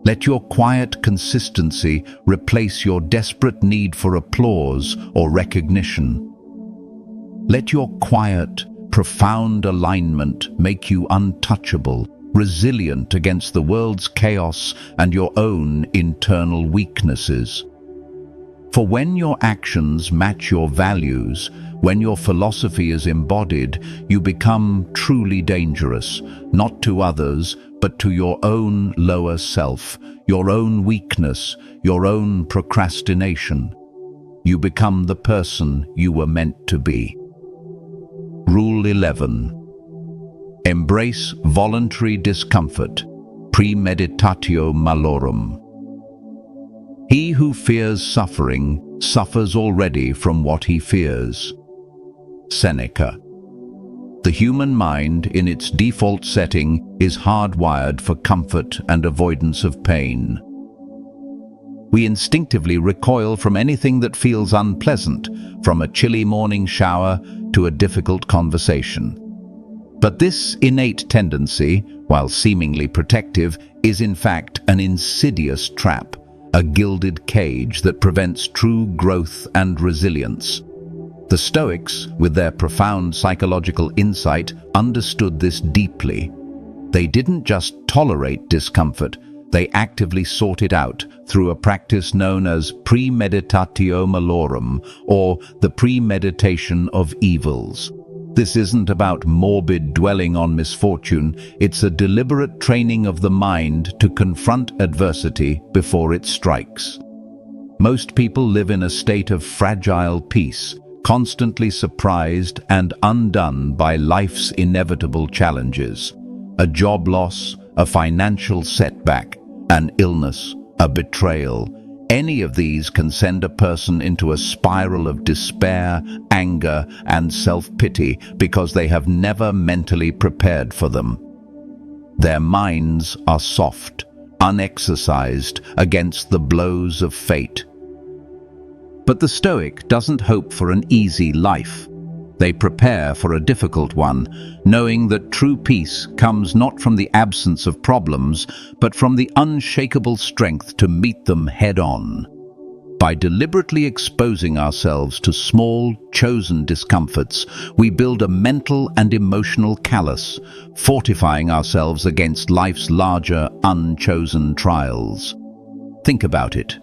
Let your quiet consistency replace your desperate need for applause or recognition. Let your quiet, profound alignment make you untouchable, resilient against the world's chaos and your own internal weaknesses. For when your actions match your values, when your philosophy is embodied, you become truly dangerous, not to others, but to your own lower self, your own weakness, your own procrastination. You become the person you were meant to be. Rule 11. Embrace voluntary discomfort, premeditatio malorum. He who fears suffering suffers already from what he fears. Seneca. The human mind, in its default setting, is hardwired for comfort and avoidance of pain. We instinctively recoil from anything that feels unpleasant, from a chilly morning shower to a difficult conversation. But this innate tendency, while seemingly protective, is in fact an insidious trap, a gilded cage that prevents true growth and resilience. The Stoics, with their profound psychological insight, understood this deeply. They didn't just tolerate discomfort, they actively sought it out through a practice known as premeditatio malorum, or the premeditation of evils. This isn't about morbid dwelling on misfortune, it's a deliberate training of the mind to confront adversity before it strikes. Most people live in a state of fragile peace, constantly surprised and undone by life's inevitable challenges. A job loss, a financial setback, an illness, a betrayal. Any of these can send a person into a spiral of despair, anger, and self-pity because they have never mentally prepared for them. Their minds are soft, unexercised against the blows of fate. But the Stoic doesn't hope for an easy life. They prepare for a difficult one, knowing that true peace comes not from the absence of problems, but from the unshakable strength to meet them head-on. By deliberately exposing ourselves to small, chosen discomforts, we build a mental and emotional callus, fortifying ourselves against life's larger, unchosen trials. Think about it.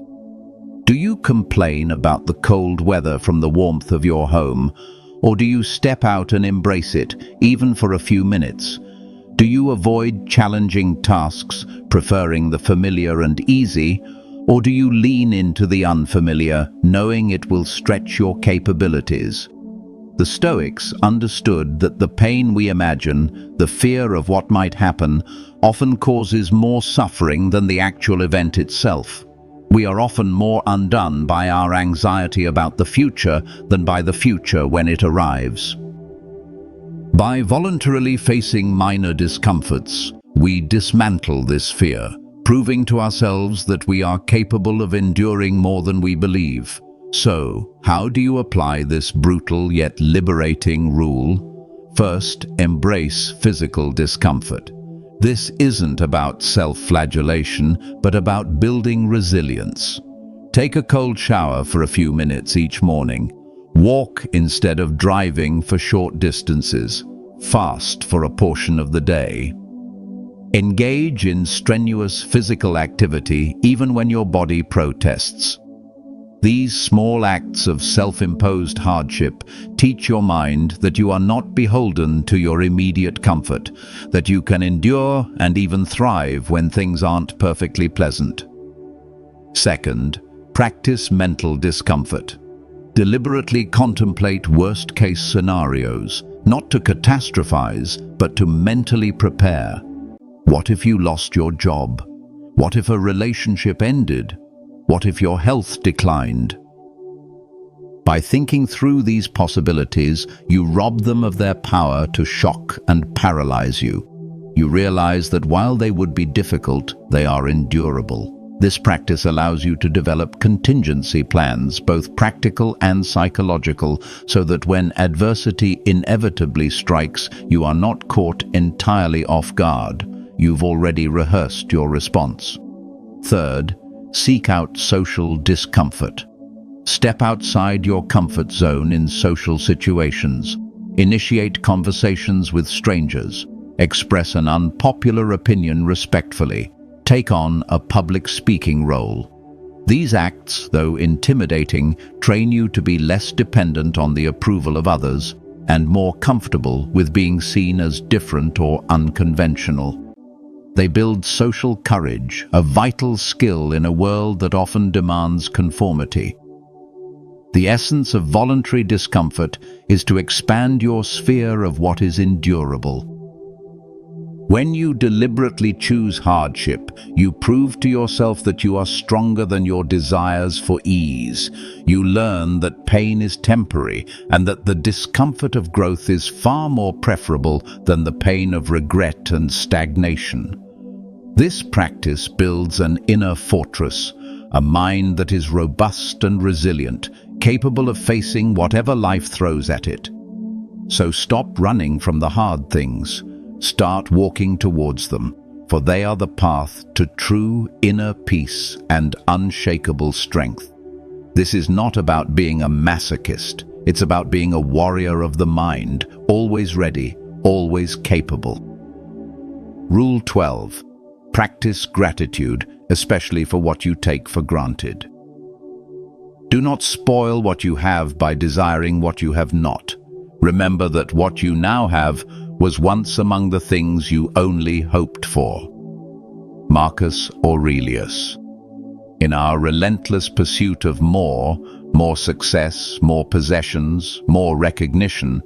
Do you complain about the cold weather from the warmth of your home, or do you step out and embrace it, even for a few minutes? Do you avoid challenging tasks, preferring the familiar and easy, or do you lean into the unfamiliar, knowing it will stretch your capabilities? The Stoics understood that the pain we imagine, the fear of what might happen, often causes more suffering than the actual event itself. We are often more undone by our anxiety about the future than by the future when it arrives. By voluntarily facing minor discomforts, we dismantle this fear, proving to ourselves that we are capable of enduring more than we believe. So, how do you apply this brutal yet liberating rule? First, embrace physical discomfort. This isn't about self-flagellation, but about building resilience. Take a cold shower for a few minutes each morning. Walk instead of driving for short distances. Fast for a portion of the day. Engage in strenuous physical activity even when your body protests. These small acts of self-imposed hardship teach your mind that you are not beholden to your immediate comfort, that you can endure and even thrive when things aren't perfectly pleasant. Second, practice mental discomfort. Deliberately contemplate worst-case scenarios, not to catastrophize, but to mentally prepare. What if you lost your job? What if a relationship ended? What if your health declined? By thinking through these possibilities, you rob them of their power to shock and paralyze you. You realize that while they would be difficult, they are endurable. This practice allows you to develop contingency plans, both practical and psychological, so that when adversity inevitably strikes, you are not caught entirely off guard. You've already rehearsed your response. Third, seek out social discomfort. Step outside your comfort zone in social situations. Initiate conversations with strangers. Express an unpopular opinion respectfully. Take on a public speaking role. These acts, though intimidating, train you to be less dependent on the approval of others and more comfortable with being seen as different or unconventional. They build social courage, a vital skill in a world that often demands conformity. The essence of voluntary discomfort is to expand your sphere of what is endurable. When you deliberately choose hardship, you prove to yourself that you are stronger than your desires for ease. You learn that pain is temporary and that the discomfort of growth is far more preferable than the pain of regret and stagnation. This practice builds an inner fortress, a mind that is robust and resilient, capable of facing whatever life throws at it. So stop running from the hard things. Start walking towards them, for they are the path to true inner peace and unshakable strength. This is not about being a masochist. It's about being a warrior of the mind, always ready, always capable. Rule 12. Practice gratitude, especially for what you take for granted. Do not spoil what you have by desiring what you have not. Remember that what you now have was once among the things you only hoped for. Marcus Aurelius. In our relentless pursuit of more success, more possessions, more recognition,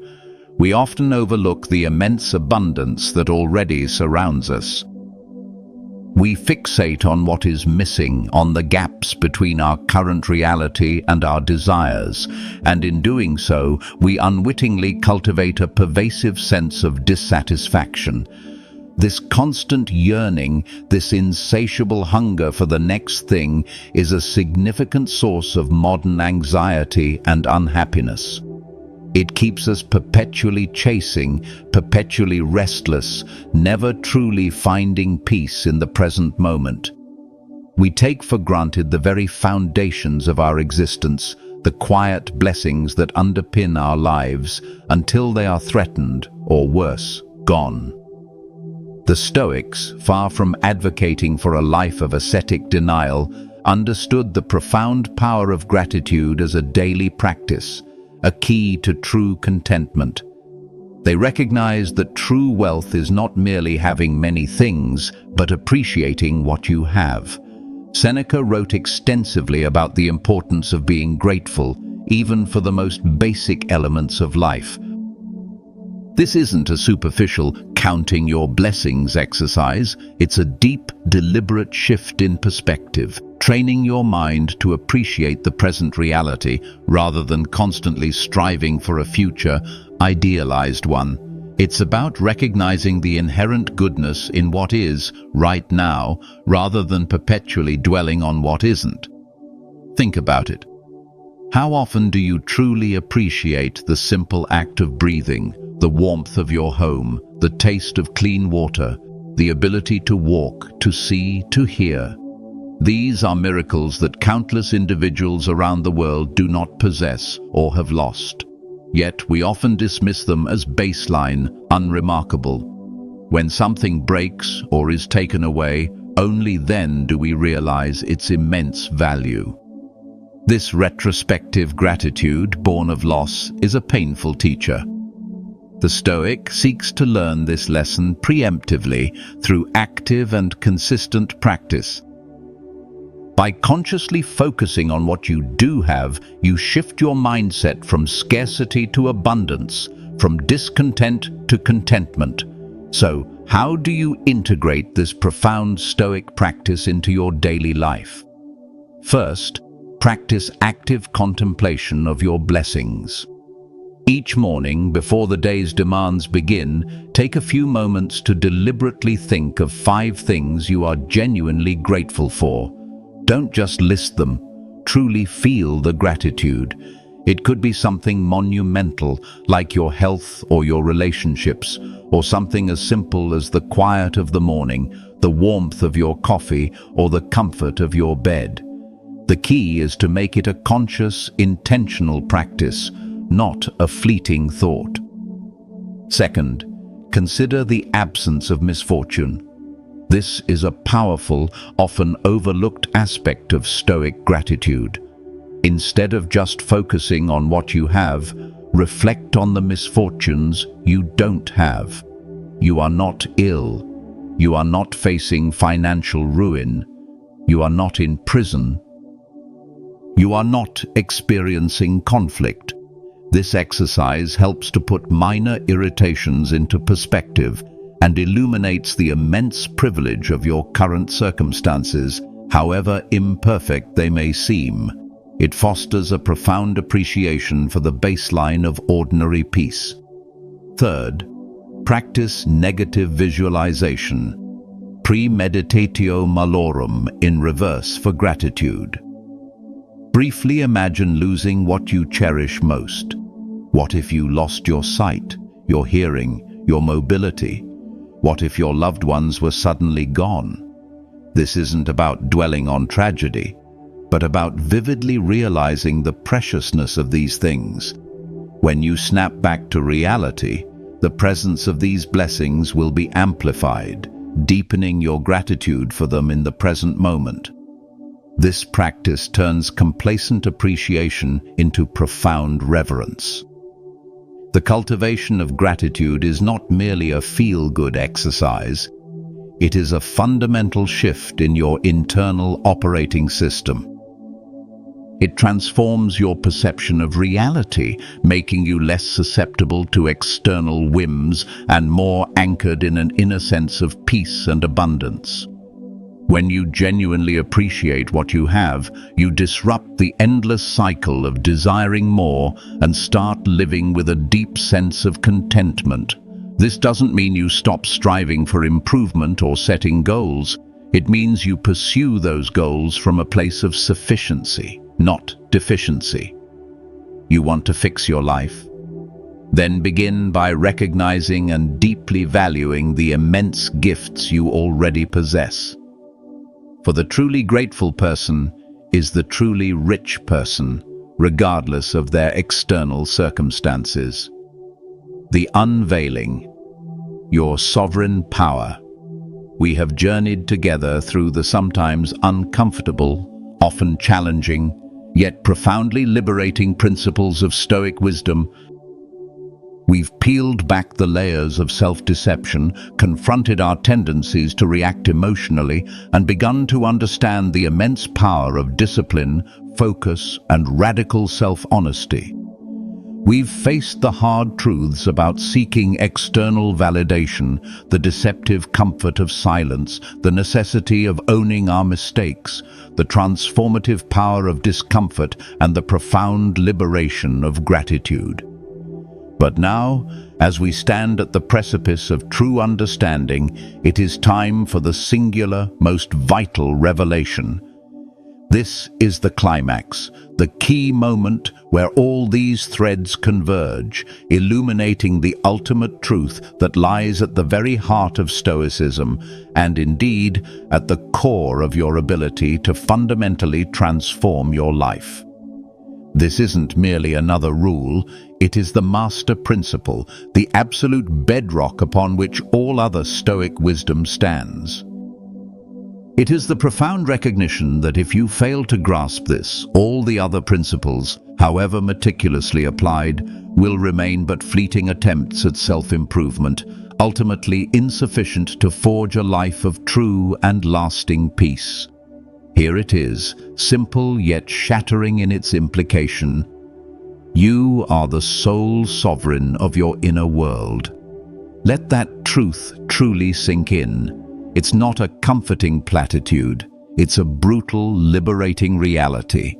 we often overlook the immense abundance that already surrounds us. We fixate on what is missing, on the gaps between our current reality and our desires, and in doing so, we unwittingly cultivate a pervasive sense of dissatisfaction. This constant yearning, this insatiable hunger for the next thing, is a significant source of modern anxiety and unhappiness. It keeps us perpetually chasing, perpetually restless, never truly finding peace in the present moment. We take for granted the very foundations of our existence, the quiet blessings that underpin our lives, until they are threatened, or worse, gone. The Stoics, far from advocating for a life of ascetic denial, understood the profound power of gratitude as a daily practice, a key to true contentment. They recognized that true wealth is not merely having many things, but appreciating what you have. Seneca wrote extensively about the importance of being grateful, even for the most basic elements of life. This isn't a superficial counting your blessings exercise, it's a deep, deliberate shift in perspective, training your mind to appreciate the present reality rather than constantly striving for a future, idealized one. It's about recognizing the inherent goodness in what is, right now, rather than perpetually dwelling on what isn't. Think about it. How often do you truly appreciate the simple act of breathing, the warmth of your home, the taste of clean water, the ability to walk, to see, to hear? These are miracles that countless individuals around the world do not possess or have lost. Yet we often dismiss them as baseline, unremarkable. When something breaks or is taken away, only then do we realize its immense value. This retrospective gratitude, born of loss, is a painful teacher. The Stoic seeks to learn this lesson preemptively through active and consistent practice. By consciously focusing on what you do have, you shift your mindset from scarcity to abundance, from discontent to contentment. So, how do you integrate this profound Stoic practice into your daily life? First, practice active contemplation of your blessings. Each morning, before the day's demands begin, take a few moments to deliberately think of 5 things you are genuinely grateful for. Don't just list them, truly feel the gratitude. It could be something monumental, like your health or your relationships, or something as simple as the quiet of the morning, the warmth of your coffee, or the comfort of your bed. The key is to make it a conscious, intentional practice, not a fleeting thought. Second, consider the absence of misfortune. This is a powerful, often overlooked aspect of Stoic gratitude. Instead of just focusing on what you have, reflect on the misfortunes you don't have. You are not ill. You are not facing financial ruin. You are not in prison. You are not experiencing conflict. This exercise helps to put minor irritations into perspective and illuminates the immense privilege of your current circumstances, however imperfect they may seem. It fosters a profound appreciation for the baseline of ordinary peace. Third, practice negative visualization. Premeditatio malorum in reverse for gratitude. Briefly imagine losing what you cherish most. What if you lost your sight, your hearing, your mobility? What if your loved ones were suddenly gone? This isn't about dwelling on tragedy, but about vividly realizing the preciousness of these things. When you snap back to reality, the presence of these blessings will be amplified, deepening your gratitude for them in the present moment. This practice turns complacent appreciation into profound reverence. The cultivation of gratitude is not merely a feel-good exercise. It is a fundamental shift in your internal operating system. It transforms your perception of reality, making you less susceptible to external whims and more anchored in an inner sense of peace and abundance. When you genuinely appreciate what you have, you disrupt the endless cycle of desiring more and start living with a deep sense of contentment. This doesn't mean you stop striving for improvement or setting goals. It means you pursue those goals from a place of sufficiency, not deficiency. You want to fix your life? Then begin by recognizing and deeply valuing the immense gifts you already possess. For the truly grateful person is the truly rich person, regardless of their external circumstances. The unveiling, your sovereign power. We have journeyed together through the sometimes uncomfortable, often challenging, yet profoundly liberating principles of Stoic wisdom. We've peeled back the layers of self-deception, confronted our tendencies to react emotionally, and begun to understand the immense power of discipline, focus, and radical self-honesty. We've faced the hard truths about seeking external validation, the deceptive comfort of silence, the necessity of owning our mistakes, the transformative power of discomfort, and the profound liberation of gratitude. But now, as we stand at the precipice of true understanding, it is time for the singular, most vital revelation. This is the climax, the key moment where all these threads converge, illuminating the ultimate truth that lies at the very heart of Stoicism, and indeed at the core of your ability to fundamentally transform your life. This isn't merely another rule, it is the master principle, the absolute bedrock upon which all other Stoic wisdom stands. It is the profound recognition that if you fail to grasp this, all the other principles, however meticulously applied, will remain but fleeting attempts at self-improvement, ultimately insufficient to forge a life of true and lasting peace. Here it is, simple yet shattering in its implication. You are the sole sovereign of your inner world. Let that truth truly sink in. It's not a comforting platitude, it's a brutal, liberating reality.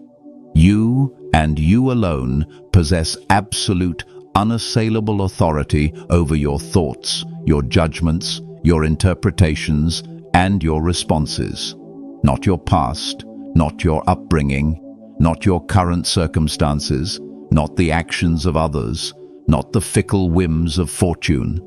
You, and you alone, possess absolute, unassailable authority over your thoughts, your judgments, your interpretations, and your responses. Not your past, not your upbringing, not your current circumstances, not the actions of others, not the fickle whims of fortune.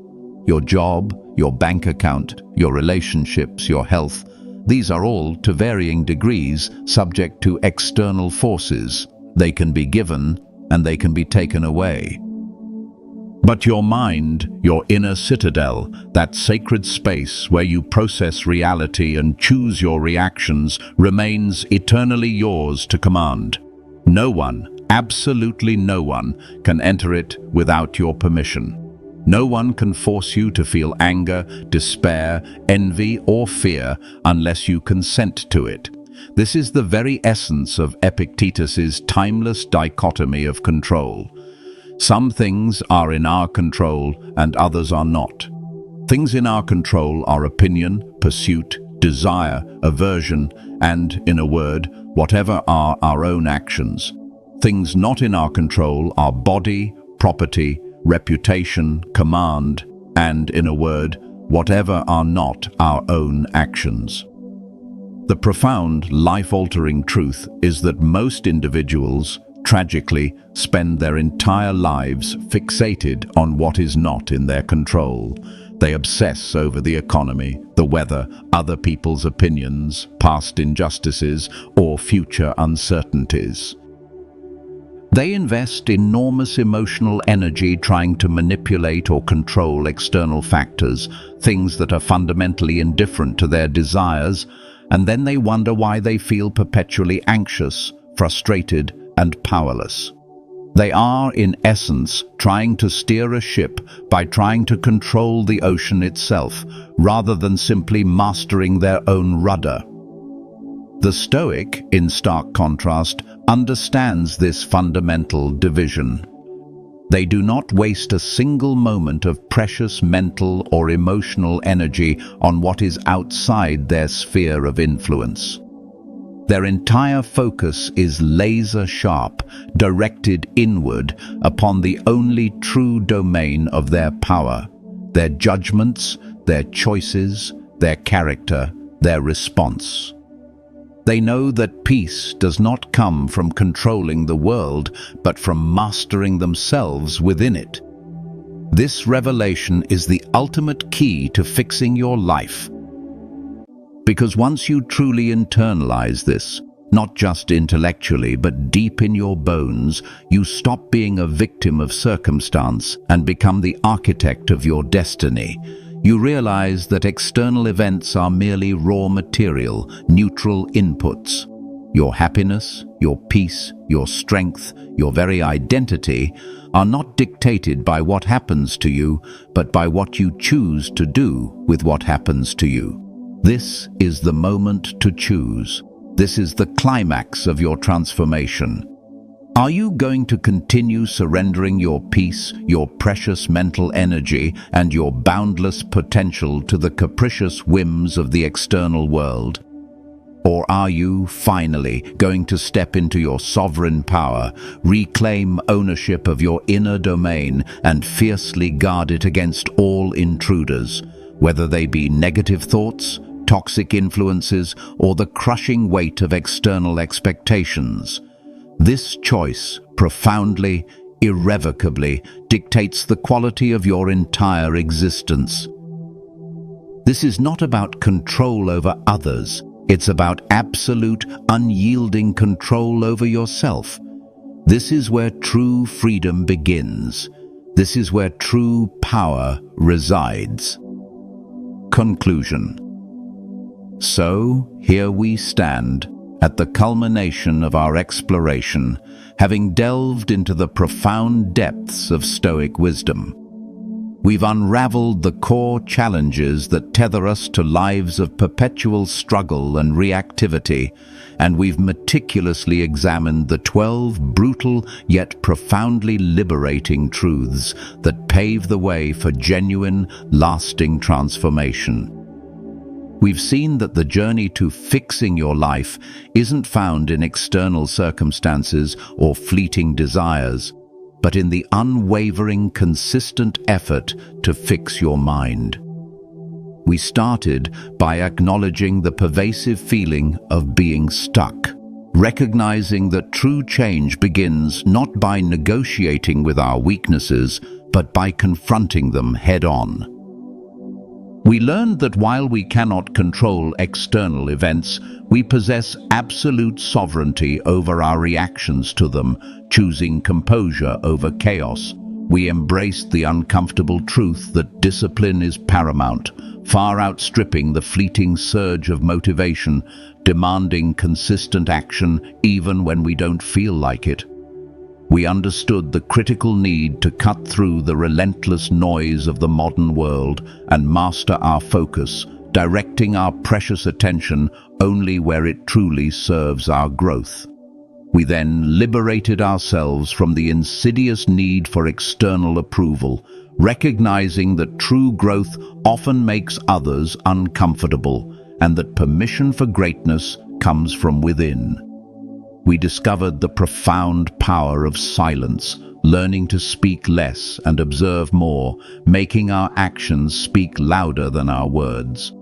Your job, your bank account, your relationships, your health, these are all, to varying degrees, subject to external forces. They can be given, and they can be taken away. But your mind, your inner citadel, that sacred space where you process reality and choose your reactions, remains eternally yours to command. No one, absolutely no one, can enter it without your permission. No one can force you to feel anger, despair, envy, or fear unless you consent to it. This is the very essence of Epictetus's timeless dichotomy of control. Some things are in our control and others are not. Things in our control are opinion, pursuit, desire, aversion, and, in a word, whatever are our own actions. Things not in our control are body, property, reputation, command, and, in a word, whatever are not our own actions. The profound, life-altering truth is that most individuals, tragically, spend their entire lives fixated on what is not in their control. They obsess over the economy, the weather, other people's opinions, past injustices, or future uncertainties. They invest enormous emotional energy trying to manipulate or control external factors, things that are fundamentally indifferent to their desires, and then they wonder why they feel perpetually anxious, frustrated, and powerless. They are, in essence, trying to steer a ship by trying to control the ocean itself, rather than simply mastering their own rudder. The Stoic, in stark contrast, understands this fundamental division. They do not waste a single moment of precious mental or emotional energy on what is outside their sphere of influence. Their entire focus is laser-sharp, directed inward upon the only true domain of their power, their judgments, their choices, their character, their response. They know that peace does not come from controlling the world, but from mastering themselves within it. This revelation is the ultimate key to fixing your life. Because once you truly internalize this, not just intellectually but deep in your bones, you stop being a victim of circumstance and become the architect of your destiny. You realize that external events are merely raw material, neutral inputs. Your happiness, your peace, your strength, your very identity are not dictated by what happens to you, but by what you choose to do with what happens to you. This is the moment to choose. This is the climax of your transformation. Are you going to continue surrendering your peace, your precious mental energy, and your boundless potential to the capricious whims of the external world? Or are you, finally, going to step into your sovereign power, reclaim ownership of your inner domain, and fiercely guard it against all intruders, whether they be negative thoughts, toxic influences, or the crushing weight of external expectations? This choice, profoundly, irrevocably, dictates the quality of your entire existence. This is not about control over others. It's about absolute, unyielding control over yourself. This is where true freedom begins. This is where true power resides. Conclusion. So, here we stand, at the culmination of our exploration, having delved into the profound depths of Stoic wisdom. We've unraveled the core challenges that tether us to lives of perpetual struggle and reactivity, and we've meticulously examined the 12 brutal yet profoundly liberating truths that pave the way for genuine, lasting transformation. We've seen that the journey to fixing your life isn't found in external circumstances or fleeting desires, but in the unwavering, consistent effort to fix your mind. We started by acknowledging the pervasive feeling of being stuck, recognizing that true change begins not by negotiating with our weaknesses, but by confronting them head-on. We learned that while we cannot control external events, we possess absolute sovereignty over our reactions to them, choosing composure over chaos. We embraced the uncomfortable truth that discipline is paramount, far outstripping the fleeting surge of motivation, demanding consistent action even when we don't feel like it. We understood the critical need to cut through the relentless noise of the modern world and master our focus, directing our precious attention only where it truly serves our growth. We then liberated ourselves from the insidious need for external approval, recognizing that true growth often makes others uncomfortable, and that permission for greatness comes from within. We discovered the profound power of silence, learning to speak less and observe more, making our actions speak louder than our words.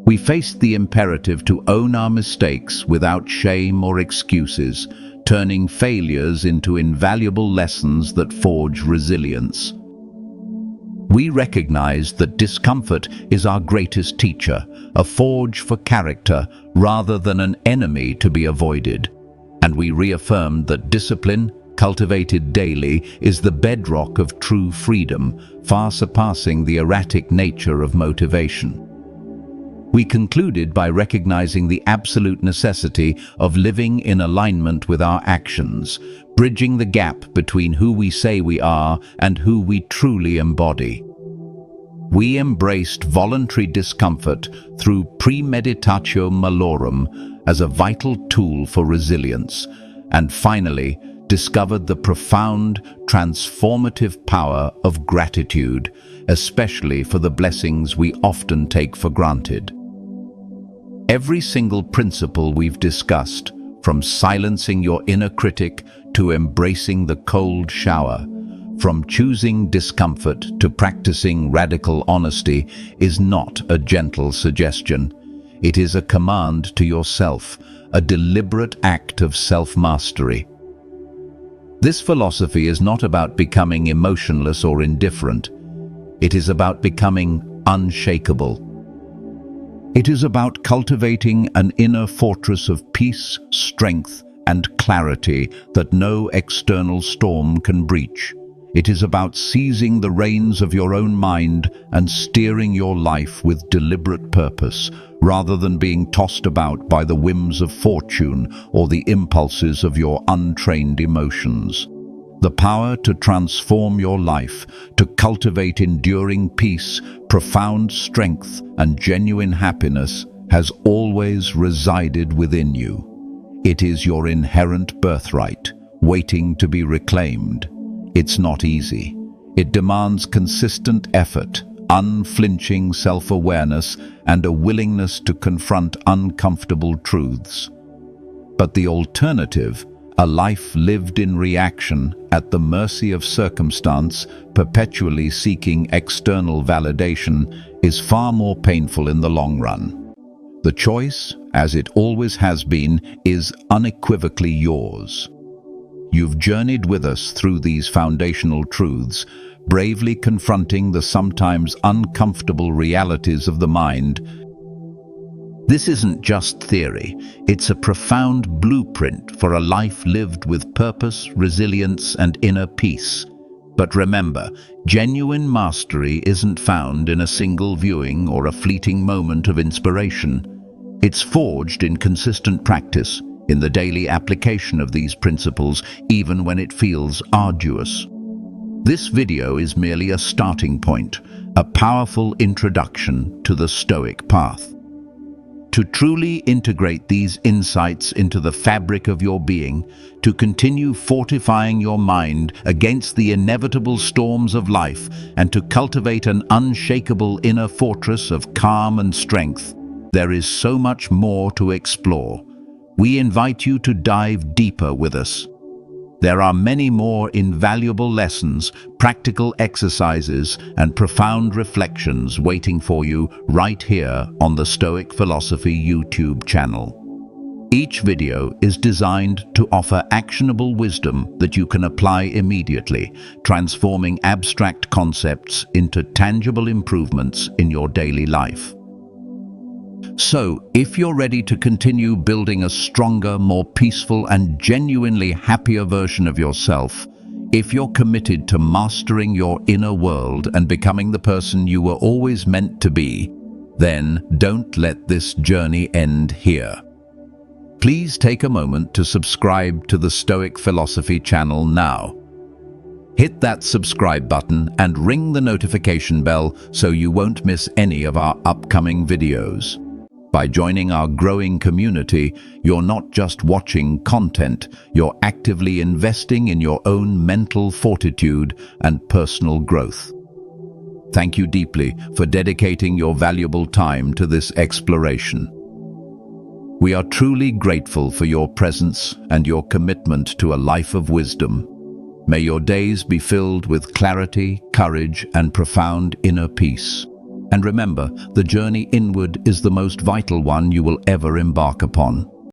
We faced the imperative to own our mistakes without shame or excuses, turning failures into invaluable lessons that forge resilience. We recognized that discomfort is our greatest teacher, a forge for character rather than an enemy to be avoided. And we reaffirmed that discipline, cultivated daily, is the bedrock of true freedom, far surpassing the erratic nature of motivation. We concluded by recognizing the absolute necessity of living in alignment with our actions, bridging the gap between who we say we are and who we truly embody. We embraced voluntary discomfort through premeditatio malorum as a vital tool for resilience, and finally discovered the profound, transformative power of gratitude, especially for the blessings we often take for granted. Every single principle we've discussed, from silencing your inner critic to embracing the cold shower, from choosing discomfort to practicing radical honesty, is not a gentle suggestion. It is a command to yourself, a deliberate act of self-mastery. This philosophy is not about becoming emotionless or indifferent. It is about becoming unshakable. It is about cultivating an inner fortress of peace, strength, and clarity that no external storm can breach. It is about seizing the reins of your own mind and steering your life with deliberate purpose, rather than being tossed about by the whims of fortune or the impulses of your untrained emotions. The power to transform your life, to cultivate enduring peace, profound strength, and genuine happiness has always resided within you. It is your inherent birthright, waiting to be reclaimed. It's not easy. It demands consistent effort, unflinching self-awareness, and a willingness to confront uncomfortable truths. But the alternative, a life lived in reaction, at the mercy of circumstance, perpetually seeking external validation, is far more painful in the long run. The choice, as it always has been, is unequivocally yours. You've journeyed with us through these foundational truths, bravely confronting the sometimes uncomfortable realities of the mind. This isn't just theory, it's a profound blueprint for a life lived with purpose, resilience, and inner peace. But remember, genuine mastery isn't found in a single viewing or a fleeting moment of inspiration. It's forged in consistent practice, in the daily application of these principles, even when it feels arduous. This video is merely a starting point, a powerful introduction to the Stoic path. To truly integrate these insights into the fabric of your being, to continue fortifying your mind against the inevitable storms of life, and to cultivate an unshakable inner fortress of calm and strength, there is so much more to explore. We invite you to dive deeper with us. There are many more invaluable lessons, practical exercises, and profound reflections waiting for you right here on the Stoic Philosophy YouTube channel. Each video is designed to offer actionable wisdom that you can apply immediately, transforming abstract concepts into tangible improvements in your daily life. So, if you're ready to continue building a stronger, more peaceful, and genuinely happier version of yourself, if you're committed to mastering your inner world and becoming the person you were always meant to be, then don't let this journey end here. Please take a moment to subscribe to the Stoic Philosophy channel now. Hit that subscribe button and ring the notification bell so you won't miss any of our upcoming videos. By joining our growing community, you're not just watching content, you're actively investing in your own mental fortitude and personal growth. Thank you deeply for dedicating your valuable time to this exploration. We are truly grateful for your presence and your commitment to a life of wisdom. May your days be filled with clarity, courage, and profound inner peace. And remember, the journey inward is the most vital one you will ever embark upon.